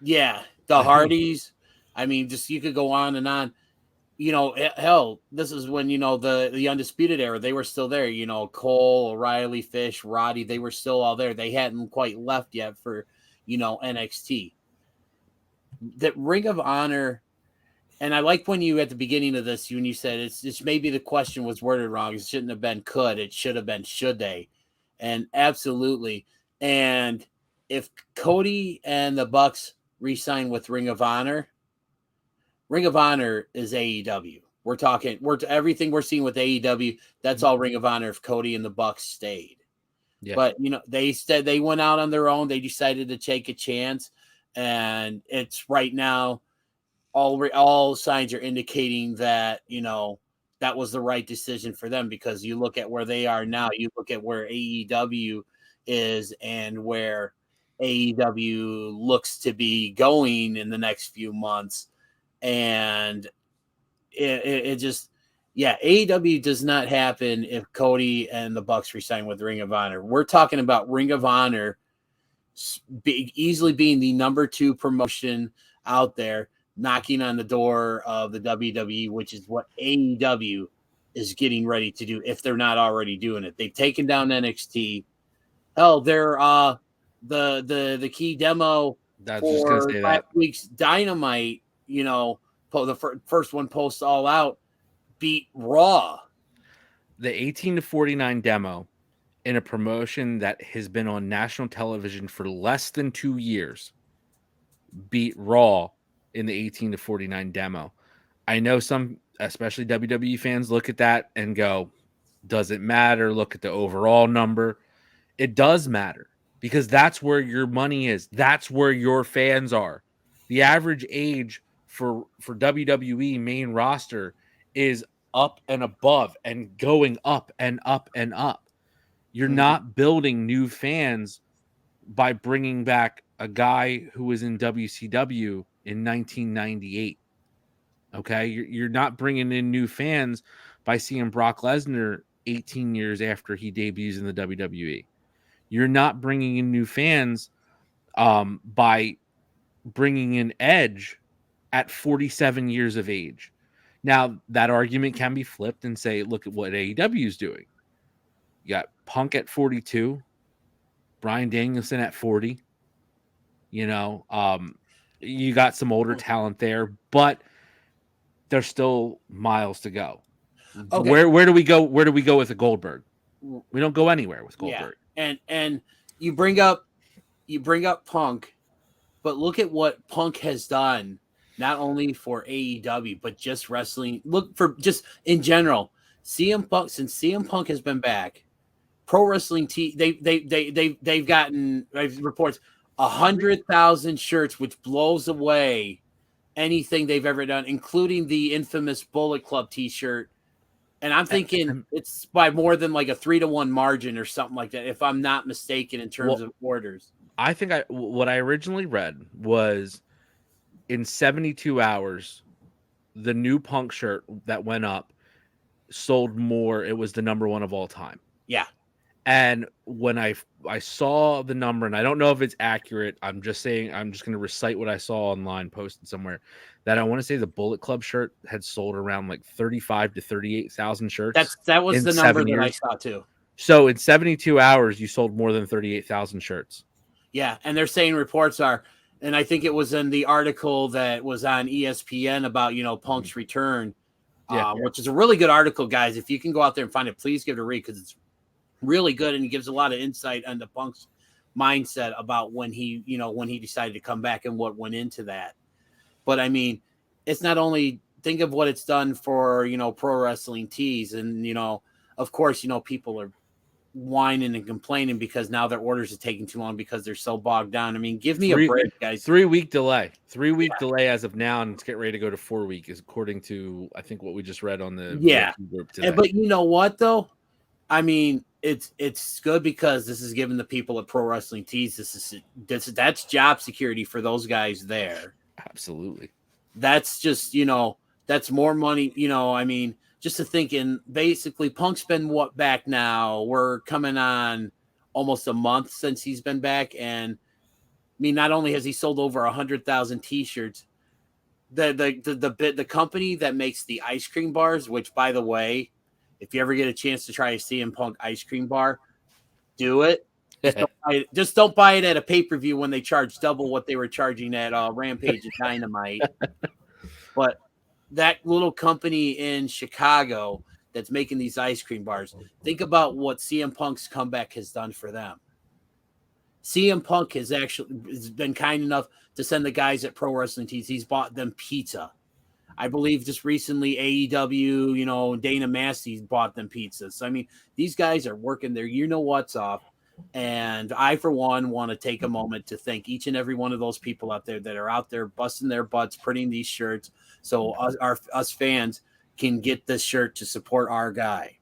Yeah, the Hardys. I mean, just you could go on and on. Hell, this is when, the Undisputed Era, they were still there. Cole, O'Reilly, Fish, Roddy, they were still all there. They hadn't quite left yet for, NXT. That Ring of Honor, and I like when you, at the beginning of this, when you said it's maybe the question was worded wrong. It shouldn't have been could. It should have been should they. And absolutely. And if Cody and the Bucks re-sign with Ring of Honor is AEW. We're talking, everything we're seeing with AEW, that's all Ring of Honor if Cody and the Bucks stayed. Yeah. But, they said they went out on their own. They decided to take a chance. And it's right now, all signs are indicating that, that was the right decision for them, because you look at where they are now, you look at where AEW is and where AEW looks to be going in the next few months. And it just, AEW does not happen if Cody and the Bucks resign with Ring of Honor. We're talking about Ring of Honor easily being the number 2 promotion out there, knocking on the door of the WWE, which is what AEW is getting ready to do if they're not already doing it. They've taken down NXT. Hell, they're the key demo for last week's Dynamite. The first one post All Out beat Raw. The 18 to 49 demo in a promotion that has been on national television for less than 2 years beat Raw in the 18 to 49 demo. I know some, especially WWE fans, look at that and go, does it matter? Look at the overall number. It does matter, because that's where your money is. That's where your fans are. The average age for WWE main roster is up and above and going up and up and up. You're not building new fans by bringing back a guy who was in WCW in 1998. Okay, you're not bringing in new fans by seeing Brock Lesnar 18 years after he debuts in the WWE. You're not bringing in new fans by bringing in Edge at 47 years of age. Now, that argument can be flipped and say, look at what AEW is doing. You got Punk at 42, Bryan Danielson at 40. You got some older talent there, but there's still miles to go. Okay. Where do we go? Where do we go with a Goldberg? We don't go anywhere with Goldberg. Yeah. And you bring up you bring up Punk, but look at what Punk has done, not only for AEW, but just wrestling. Look for just in general. CM Punk, since CM Punk has been back, Pro Wrestling they've gotten reports 100,000 shirts, which blows away anything they've ever done, including the infamous Bullet Club T-shirt. And I'm thinking it's by more than like a 3-to-1 margin or something like that, if I'm not mistaken, in terms of orders. I think what I originally read was in 72 hours, the new Punk shirt that went up sold more. It was the number one of all time. Yeah. And when I saw the number, and I don't know if it's accurate, I'm just saying, I'm just going to recite what I saw online posted somewhere, that I want to say the Bullet Club shirt had sold around like 35 to 38,000 shirts. That was the number that I saw too. So in 72 hours, you sold more than 38,000 shirts. Yeah, and they're saying reports are, and I think it was in the article that was on ESPN about, Punk's return, which is a really good article, guys. If you can go out there and find it, please give it a read, because it's really good, and it gives a lot of insight on the Punk's mindset about when he decided to come back and what went into that. But I mean, it's not only, think of what it's done for, Pro Wrestling Tees, and of course, people are whining and complaining because now their orders are taking too long because they're so bogged down. I mean, give me a break, guys. 3-week delay. 3-week delay as of now, and it's getting ready to go to 4 weeks, is according to, I think, what we just read on the group today. But you know what, though? I mean, it's good because this is giving the people at Pro Wrestling Tees, that's job security for those guys there. Absolutely. That's just, that's more money, I mean, just to think, in basically Punk's been back now? We're coming on almost a month since he's been back. And I mean, not only has he sold over 100,000 t-shirts, the company that makes the ice cream bars, which, by the way, if you ever get a chance to try a CM Punk ice cream bar, do it. Just don't buy it at a pay-per-view when they charge double what they were charging at Rampage and Dynamite. But that little company in Chicago that's making these ice cream bars, think about what CM Punk's comeback has done for them. CM Punk has been kind enough to send the guys at Pro Wrestling Tees. He's bought them pizza. I believe just recently AEW, Dana Massey bought them pizzas. So, I mean, these guys are working their what's off. And I, for one, want to take a moment to thank each and every one of those people out there that are out there busting their butts, printing these shirts, so us fans can get this shirt to support our guy.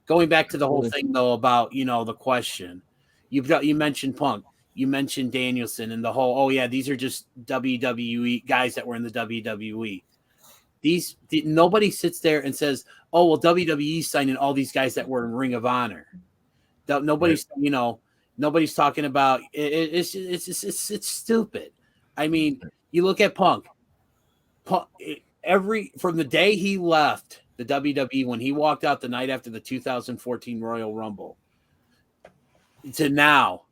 Going back to the whole thing, though, about, the question. You mentioned Punk. You mentioned Danielson and the whole, these are just WWE guys that were in the WWE. Nobody sits there and says, WWE's signing all these guys that were in Ring of Honor. Nobody's, nobody's talking about it. It's stupid. I mean, you look at Punk from the day he left the WWE, when he walked out the night after the 2014 Royal Rumble, to now,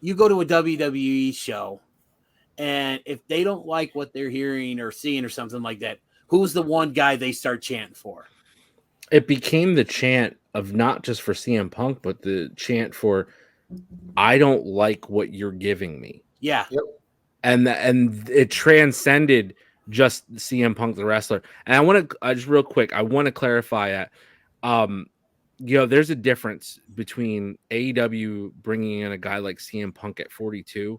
you go to a WWE show, and if they don't like what they're hearing or seeing or something like that, who's the one guy they start chanting for? It became the chant of not just for CM Punk, but the chant for, I don't like what you're giving me. Yeah. Yep. And it transcended just CM Punk, the wrestler. And I want to, just real quick, I want to clarify that. There's a difference between AEW bringing in a guy like CM Punk at 42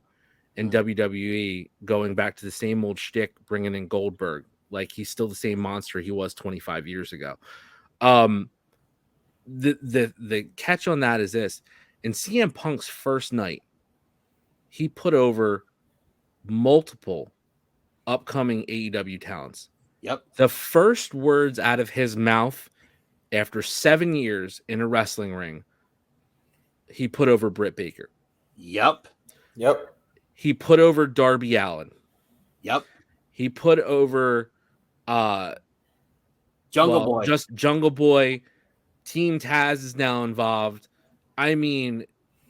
and WWE going back to the same old shtick, bringing in Goldberg. Like, he's still the same monster he was 25 years ago. The catch on that is this: in CM Punk's first night, he put over multiple upcoming AEW talents. Yep. The first words out of his mouth after 7 years in a wrestling ring, he put over Britt Baker. Yep. He put over Darby Allin. Yep. He put over Jungle Boy. Just Jungle Boy. Team Taz is now involved. I mean,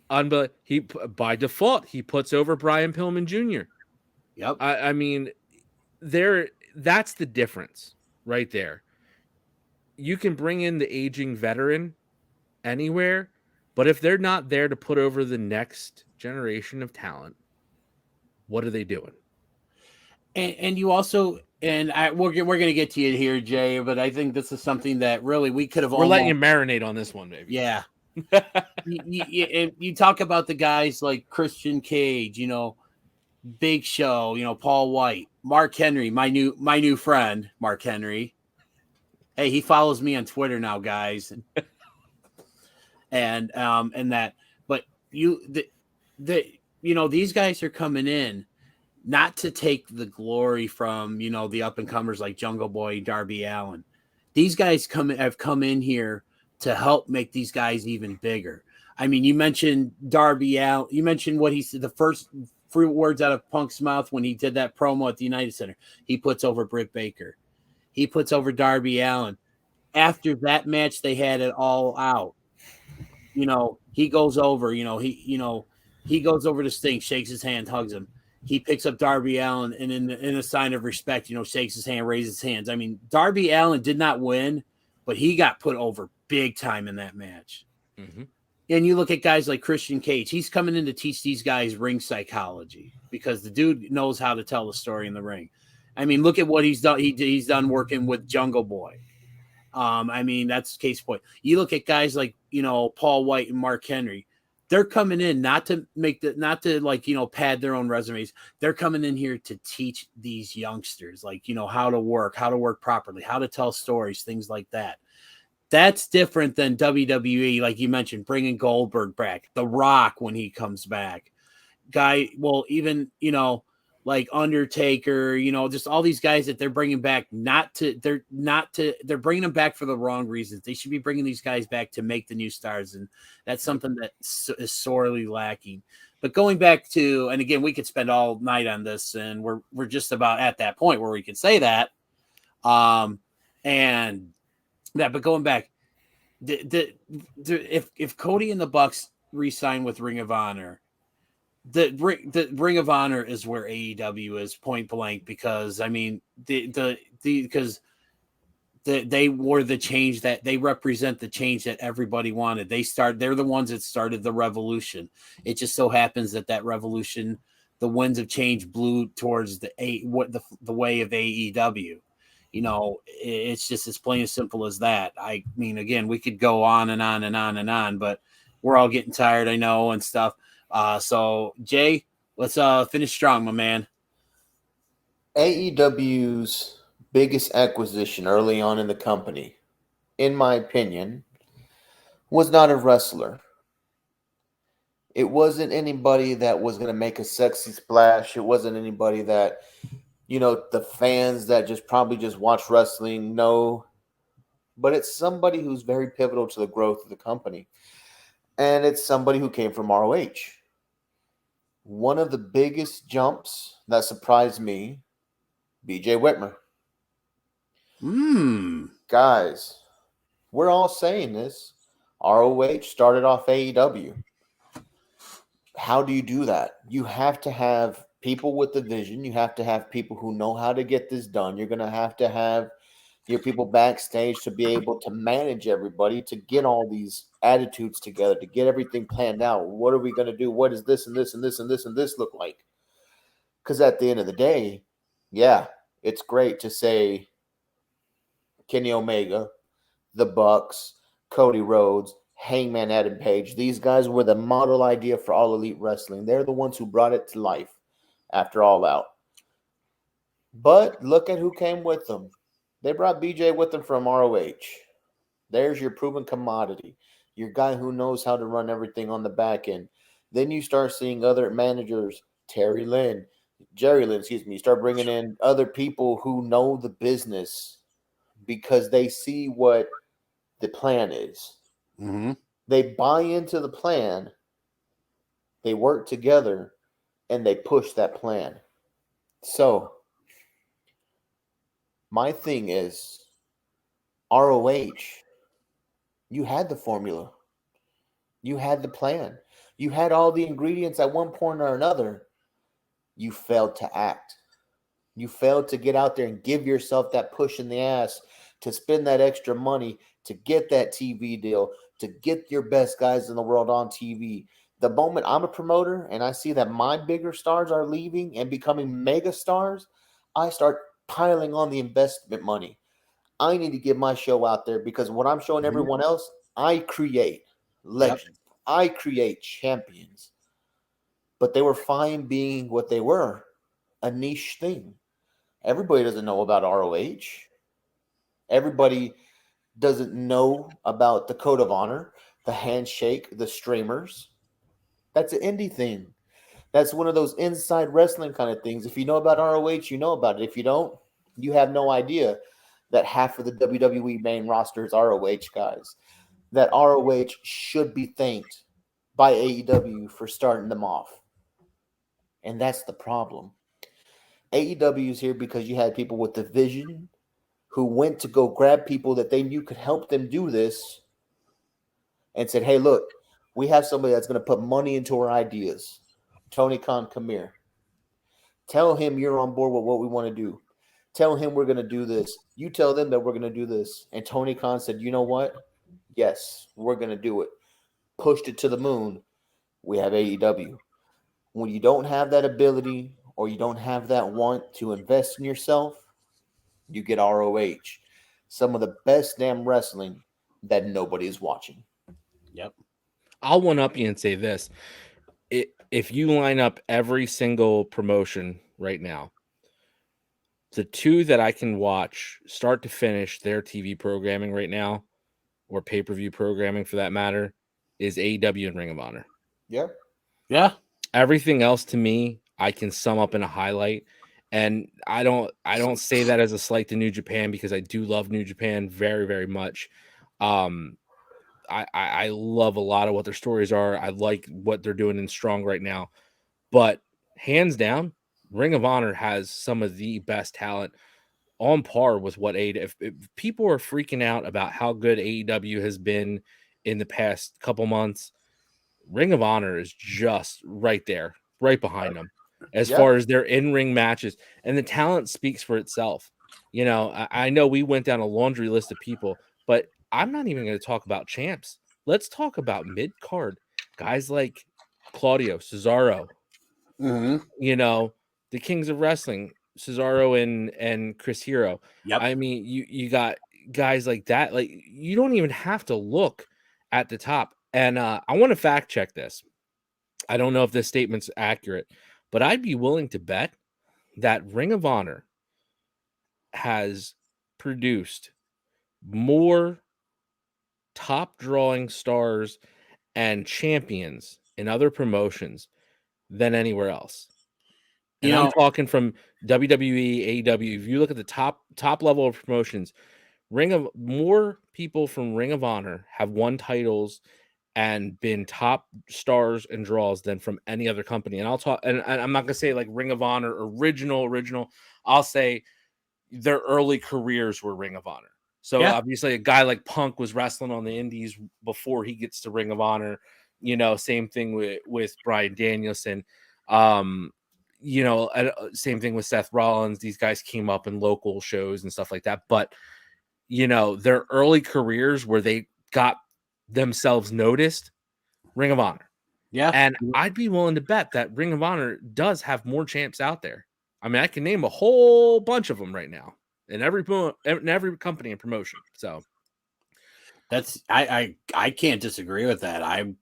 by default, he puts over Brian Pillman Jr. Yep. I mean, that's the difference right there. You can bring in the aging veteran anywhere, but if they're not there to put over the next generation of talent. What are they doing? And you also, we're going to get to you here, Jay, but I think this is something that really we could have We're letting you marinate on this one, baby. Yeah. you talk about the guys like Christian Cage, Big Show, Paul White, Mark Henry, my new friend, Mark Henry. Hey, he follows me on Twitter now, guys. and that, but these guys are coming in not to take the glory from, the up and comers like Jungle Boy, Darby Allin. These guys have come in here to help make these guys even bigger. I mean, you mentioned Darby Allin. You mentioned what he said, the first few words out of Punk's mouth when he did that promo at the United Center. He puts over Britt Baker. He puts over Darby Allin. After that match, they had it all out. He goes over, he goes over to Sting, shakes his hand, hugs him. He picks up Darby Allin and in a sign of respect, shakes his hand, raises his hands. I mean, Darby Allin did not win, but he got put over big time in that match. Mm-hmm. And you look at guys like Christian Cage. He's coming in to teach these guys ring psychology because the dude knows how to tell the story in the ring. I mean, look at what he's done. He's done working with Jungle Boy. I mean, that's case point. You look at guys like, Paul White and Mark Henry. They're coming in not to pad their own resumes. They're coming in here to teach these youngsters, how to work properly, how to tell stories, things like that. That's different than WWE, like you mentioned, bringing Goldberg back, The Rock when he comes back. Even, like Undertaker, just all these guys that they're bringing back, they're bringing them back for the wrong reasons. They should be bringing these guys back to make the new stars. And that's something that is sorely lacking. But going back to, and again, we could spend all night on this and we're just about at that point where we can say that. But going back, if Cody and the Bucks re-sign with Ring of Honor, the Ring of Honor is where AEW is, point blank, because I mean because they were the change that they represent, the change that everybody wanted. They're the ones that started the revolution. It just so happens that revolution, the winds of change blew towards the way of AEW. It's just as plain as simple as that. I mean, again, we could go on and on and on and on, but we're all getting tired, I know, and stuff. So Jay, let's finish strong, my man. AEW's biggest acquisition early on in the company, in my opinion, was not a wrestler. It wasn't anybody that was going to make a sexy splash. It wasn't anybody that, the fans that probably just watch wrestling know. But it's somebody who's very pivotal to the growth of the company. And it's somebody who came from ROH. One of the biggest jumps that surprised me, BJ Whitmer. Guys, we're all saying this. ROH started off AEW. How do you do that? You have to have people with the vision. You have to have people who know how to get this done. You're going to have your people backstage to be able to manage everybody, to get all these attitudes together, to get everything planned out. What are we going to do? What is this and this and this and this and this look like? Because at the end of the day, yeah, it's great to say Kenny Omega, the Bucks, Cody Rhodes, Hangman Adam Page. These guys were the model idea for All Elite Wrestling. They're the ones who brought it to life after All Out. But look at who came with them. They brought BJ with them from ROH. There's your proven commodity. Your guy who knows how to run everything on the back end. Then you start seeing other managers, Jerry Lynn, you start bringing in other people who know the business because they see what the plan is. Mm-hmm. They buy into the plan, they work together, and they push that plan. So, my thing is, ROH, you had the formula. You had the plan. You had all the ingredients at one point or another. You failed to act. You failed to get out there and give yourself that push in the ass to spend that extra money, to get that TV deal, to get your best guys in the world on TV, The moment I'm a promoter and I see that my bigger stars are leaving and becoming mega stars, I start piling on the investment money. I need to get my show out there because what I'm showing everyone else, I create legends. I create champions. But they were fine being what they were, a niche thing. Everybody doesn't know about ROH. Everybody doesn't know about the code of honor, the handshake, the streamers. That's an indie thing. That's one of those inside wrestling kind of things. If you know about ROH, you know about it. If you don't, you have no idea that half of the WWE main roster is ROH guys. That ROH should be thanked by AEW for starting them off. And that's the problem. AEW is here because you had people with the vision who went to go grab people that they knew could help them do this and said, hey, look, we have somebody that's going to put money into our ideas. Tony Khan, come here. Tell him you're on board with what we want to do. Tell him we're going to do this. You tell them that we're going to do this. And Tony Khan said, you know what? Yes, we're going to do it. Pushed it to the moon. We have AEW. When you don't have that ability or you don't have that want to invest in yourself, you get ROH. Some of the best damn wrestling that nobody is watching. Yep. I'll one up you and say this. If you line up every single promotion right now, the two that I can watch start to finish their TV programming right now, or pay-per-view programming for that matter, is AEW and Ring of Honor. Yeah. Yeah. Everything else to me, I can sum up in a highlight. And I don't say that as a slight to New Japan because I do love New Japan very, very much. I love a lot of what their stories are. I like what they're doing in Strong right now. But hands down, Ring of Honor has some of the best talent on par with what AEW. If people are freaking out about how good AEW has been in the past couple months, Ring of Honor is just right there, right behind them, as far as their in-ring matches. And the talent speaks for itself. You know, I know we went down a laundry list of people, but I'm not even going to talk about champs. Let's talk about mid-card. Guys like Claudio, Cesaro, you know, the Kings of Wrestling, Cesaro and Chris Hero. Yep. I mean, you got guys like that. Like, you don't even have to look at the top. And I want to fact check this. I don't know if this statement's accurate, but I'd be willing to bet that Ring of Honor has produced more top drawing stars and champions in other promotions than anywhere else. And I'm talking from WWE, AEW. If you look at the top level of promotions, more people from Ring of Honor have won titles and been top stars and draws than from any other company. And I'll talk, and I'm not gonna say like Ring of Honor original. I'll say their early careers were Ring of Honor. So obviously a guy like Punk was wrestling on the indies before he gets to Ring of Honor. You know, same thing with Bryan Danielson. You know, same thing with Seth Rollins. These guys came up in local shows and stuff like that. But, you know, their early careers where they got themselves noticed, Ring of Honor. Yeah. And I'd be willing to bet that Ring of Honor does have more champs out there. I mean, I can name a whole bunch of them right now in every company and promotion. So that's I can't disagree with that. I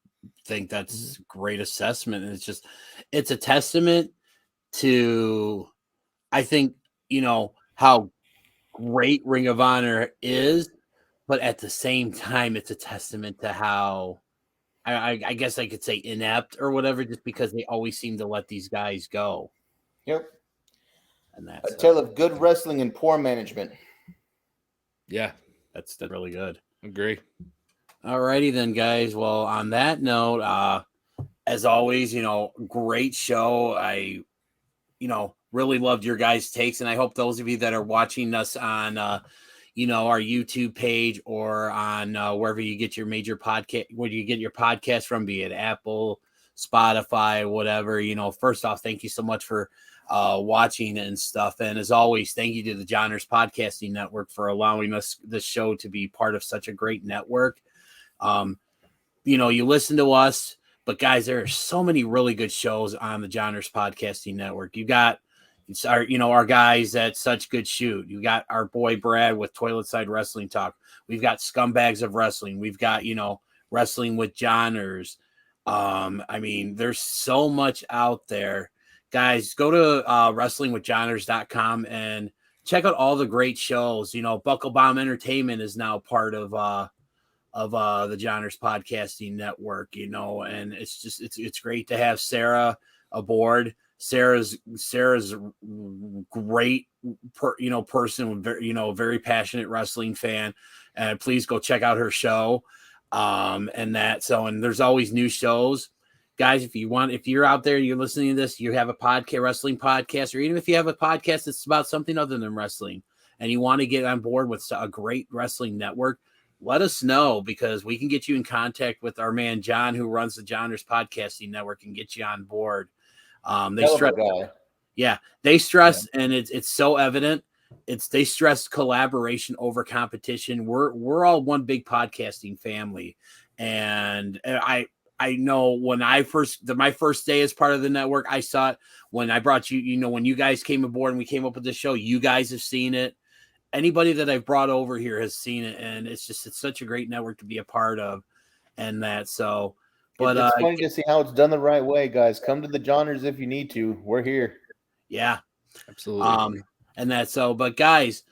think that's great assessment. And it's a testament to, I think, you know, how great Ring of Honor is, but at the same time, it's a testament to how I guess I could say inept or whatever, just because they always seem to let these guys go. Yep. And that's a tale of good wrestling and poor management. Yeah, that's really good. Agree. Alrighty then, guys. Well, on that note, as always, you know, great show. I, you know, really loved your guys' takes, and I hope those of you that are watching us on, you know, our YouTube page or on wherever you get your major podcast, where you get your podcast from, be it Apple, Spotify, whatever. You know, first off, thank you so much for watching and stuff. And as always, thank you to the Johners Podcasting Network for allowing us the show to be part of such a great network. You know, you listen to us, But guys, there are so many really good shows on the Johners Podcasting Network. You got our guys at Such Good Shoot. You got our boy Brad with Toilet Side Wrestling Talk. We've got Scumbags of Wrestling. We've got, Wrestling with Johners. There's so much out there. Guys, go to wrestlingwithjohners.com and check out all the great shows. Buckle Bomb Entertainment is now part of the Johners Podcasting Network, and it's great to have Sarah aboard. Sarah's great, person, very passionate wrestling fan, and please go check out her show. And there's always new shows, guys. If you're out there, you're listening to this, you have a podcast, wrestling podcast, or even if you have a podcast that's about something other than wrestling, and you want to get on board with a great wrestling network, let us know, because we can get you in contact with our man John, who runs the Johners Podcasting Network, and get you on board. They stress, and it's so evident. They stress collaboration over competition. We're all one big podcasting family, and I know when my first day as part of the network, I saw it when I brought you. When you guys came aboard and we came up with the show, you guys have seen it. Anybody that I've brought over here has seen it, and it's such a great network to be a part of, and that so. But it's funny to see how it's done the right way, guys. Come to the Johners if you need to. We're here. Yeah, absolutely. But guys,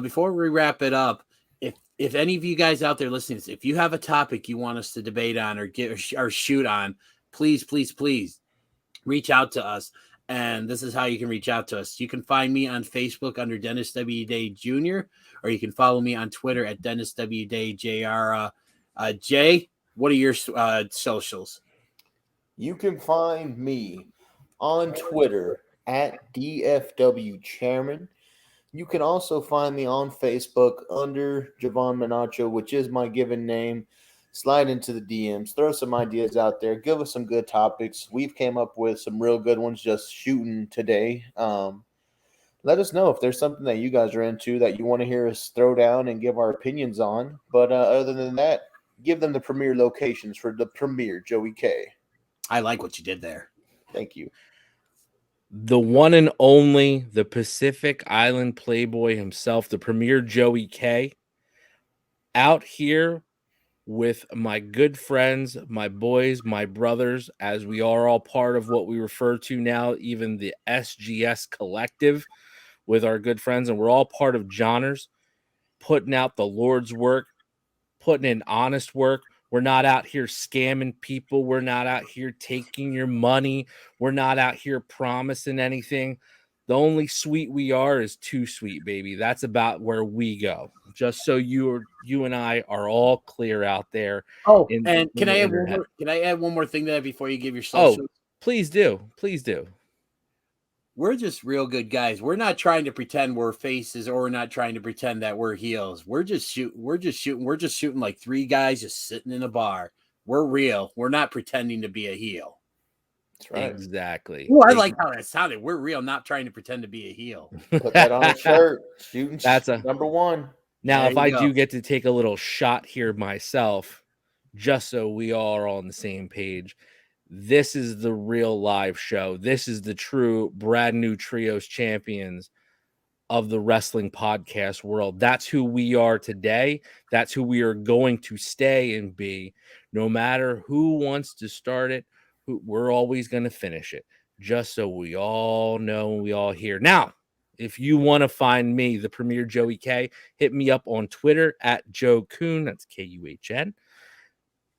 before we wrap it up, if any of you guys out there listening, if you have a topic you want us to debate on or shoot on, please reach out to us. And this is how you can reach out to us. You can find me on Facebook under Dennis W. Day Jr., or you can follow me on Twitter at Dennis W. Day Jr. Jay, what are your socials? You can find me on Twitter at DFW Chairman. You can also find me on Facebook under Javon Menacho, which is my given name. Slide into the DMs, throw some ideas out there, give us some good topics. We've came up with some real good ones just shooting today. Let us know if there's something that you guys are into that you want to hear us throw down and give our opinions on. But other than that, give them the premier locations for the premier Joey K. I like what you did there. Thank you. The one and only, the Pacific Island Playboy himself, the premier Joey K, out here with my good friends, my boys, my brothers, as we are all part of what we refer to now, even the SGS collective, with our good friends, and we're all part of Johners, putting out the Lord's work, putting in honest work. We're not out here scamming people. We're not out here taking your money. We're not out here promising anything. The only sweet we are is too sweet, baby. That's about where we go. Just so you and I are all clear out there. Oh, and can I add one more thing to that before you give your social? Oh, please do. Please do. We're just real good guys. We're not trying to pretend we're faces, or we're not trying to pretend that we're heels. We're just shooting like three guys just sitting in a bar. We're real. We're not pretending to be a heel. That's right. Exactly. Ooh, I like how that sounded. We're real, not trying to pretend to be a heel. Put that on a shirt. Shooting. That's number one. Now, if I do get to take a little shot here myself, just so we all are on the same page, this is the real live show. This is the true brand new trios champions of the wrestling podcast world. That's who we are today. That's who we are going to stay and be. No matter who wants to start it, we're always going to finish it. Just so we all know and we all hear. Now, if you want to find me, the premier Joey K, hit me up on Twitter at Joe Kuhn. That's Kuhn.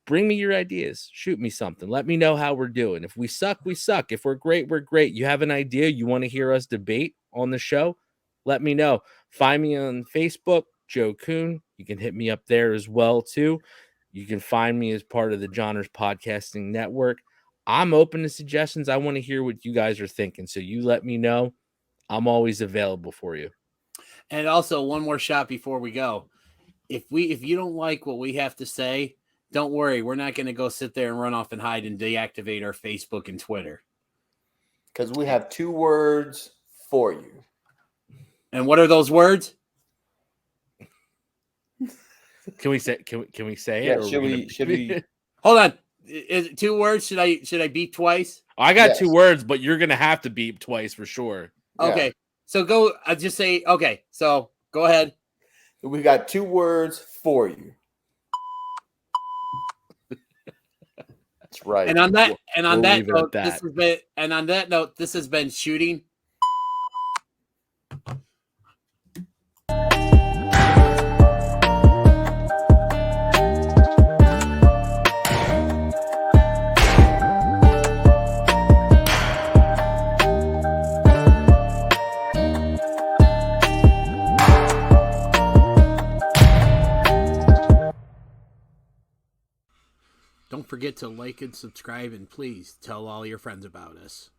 Bring me your ideas. Shoot me something. Let me know how we're doing. If we suck, we suck. If we're great, we're great. You have an idea you want to hear us debate on the show? Let me know. Find me on Facebook, Joe Kuhn. You can hit me up there as well, too. You can find me as part of the Johners Podcasting Network. I'm open to suggestions. I want to hear what you guys are thinking. So you let me know. I'm always available for you. And also, one more shot before we go. If you don't like what we have to say, don't worry. We're not going to go sit there and run off and hide and deactivate our Facebook and Twitter. Because we have 2 words for you. And what are those words? Can we say Yeah, it? should we? Hold on. Is it 2 words? Should I beep twice? I got Yes. 2 words, but you're gonna have to beep twice for sure. Yeah. Okay. So go. I just say okay. So go ahead. We got 2 words for you. That's right. And on that We'll leave it at note, that. this has been shooting. Don't forget to like and subscribe, and please tell all your friends about us.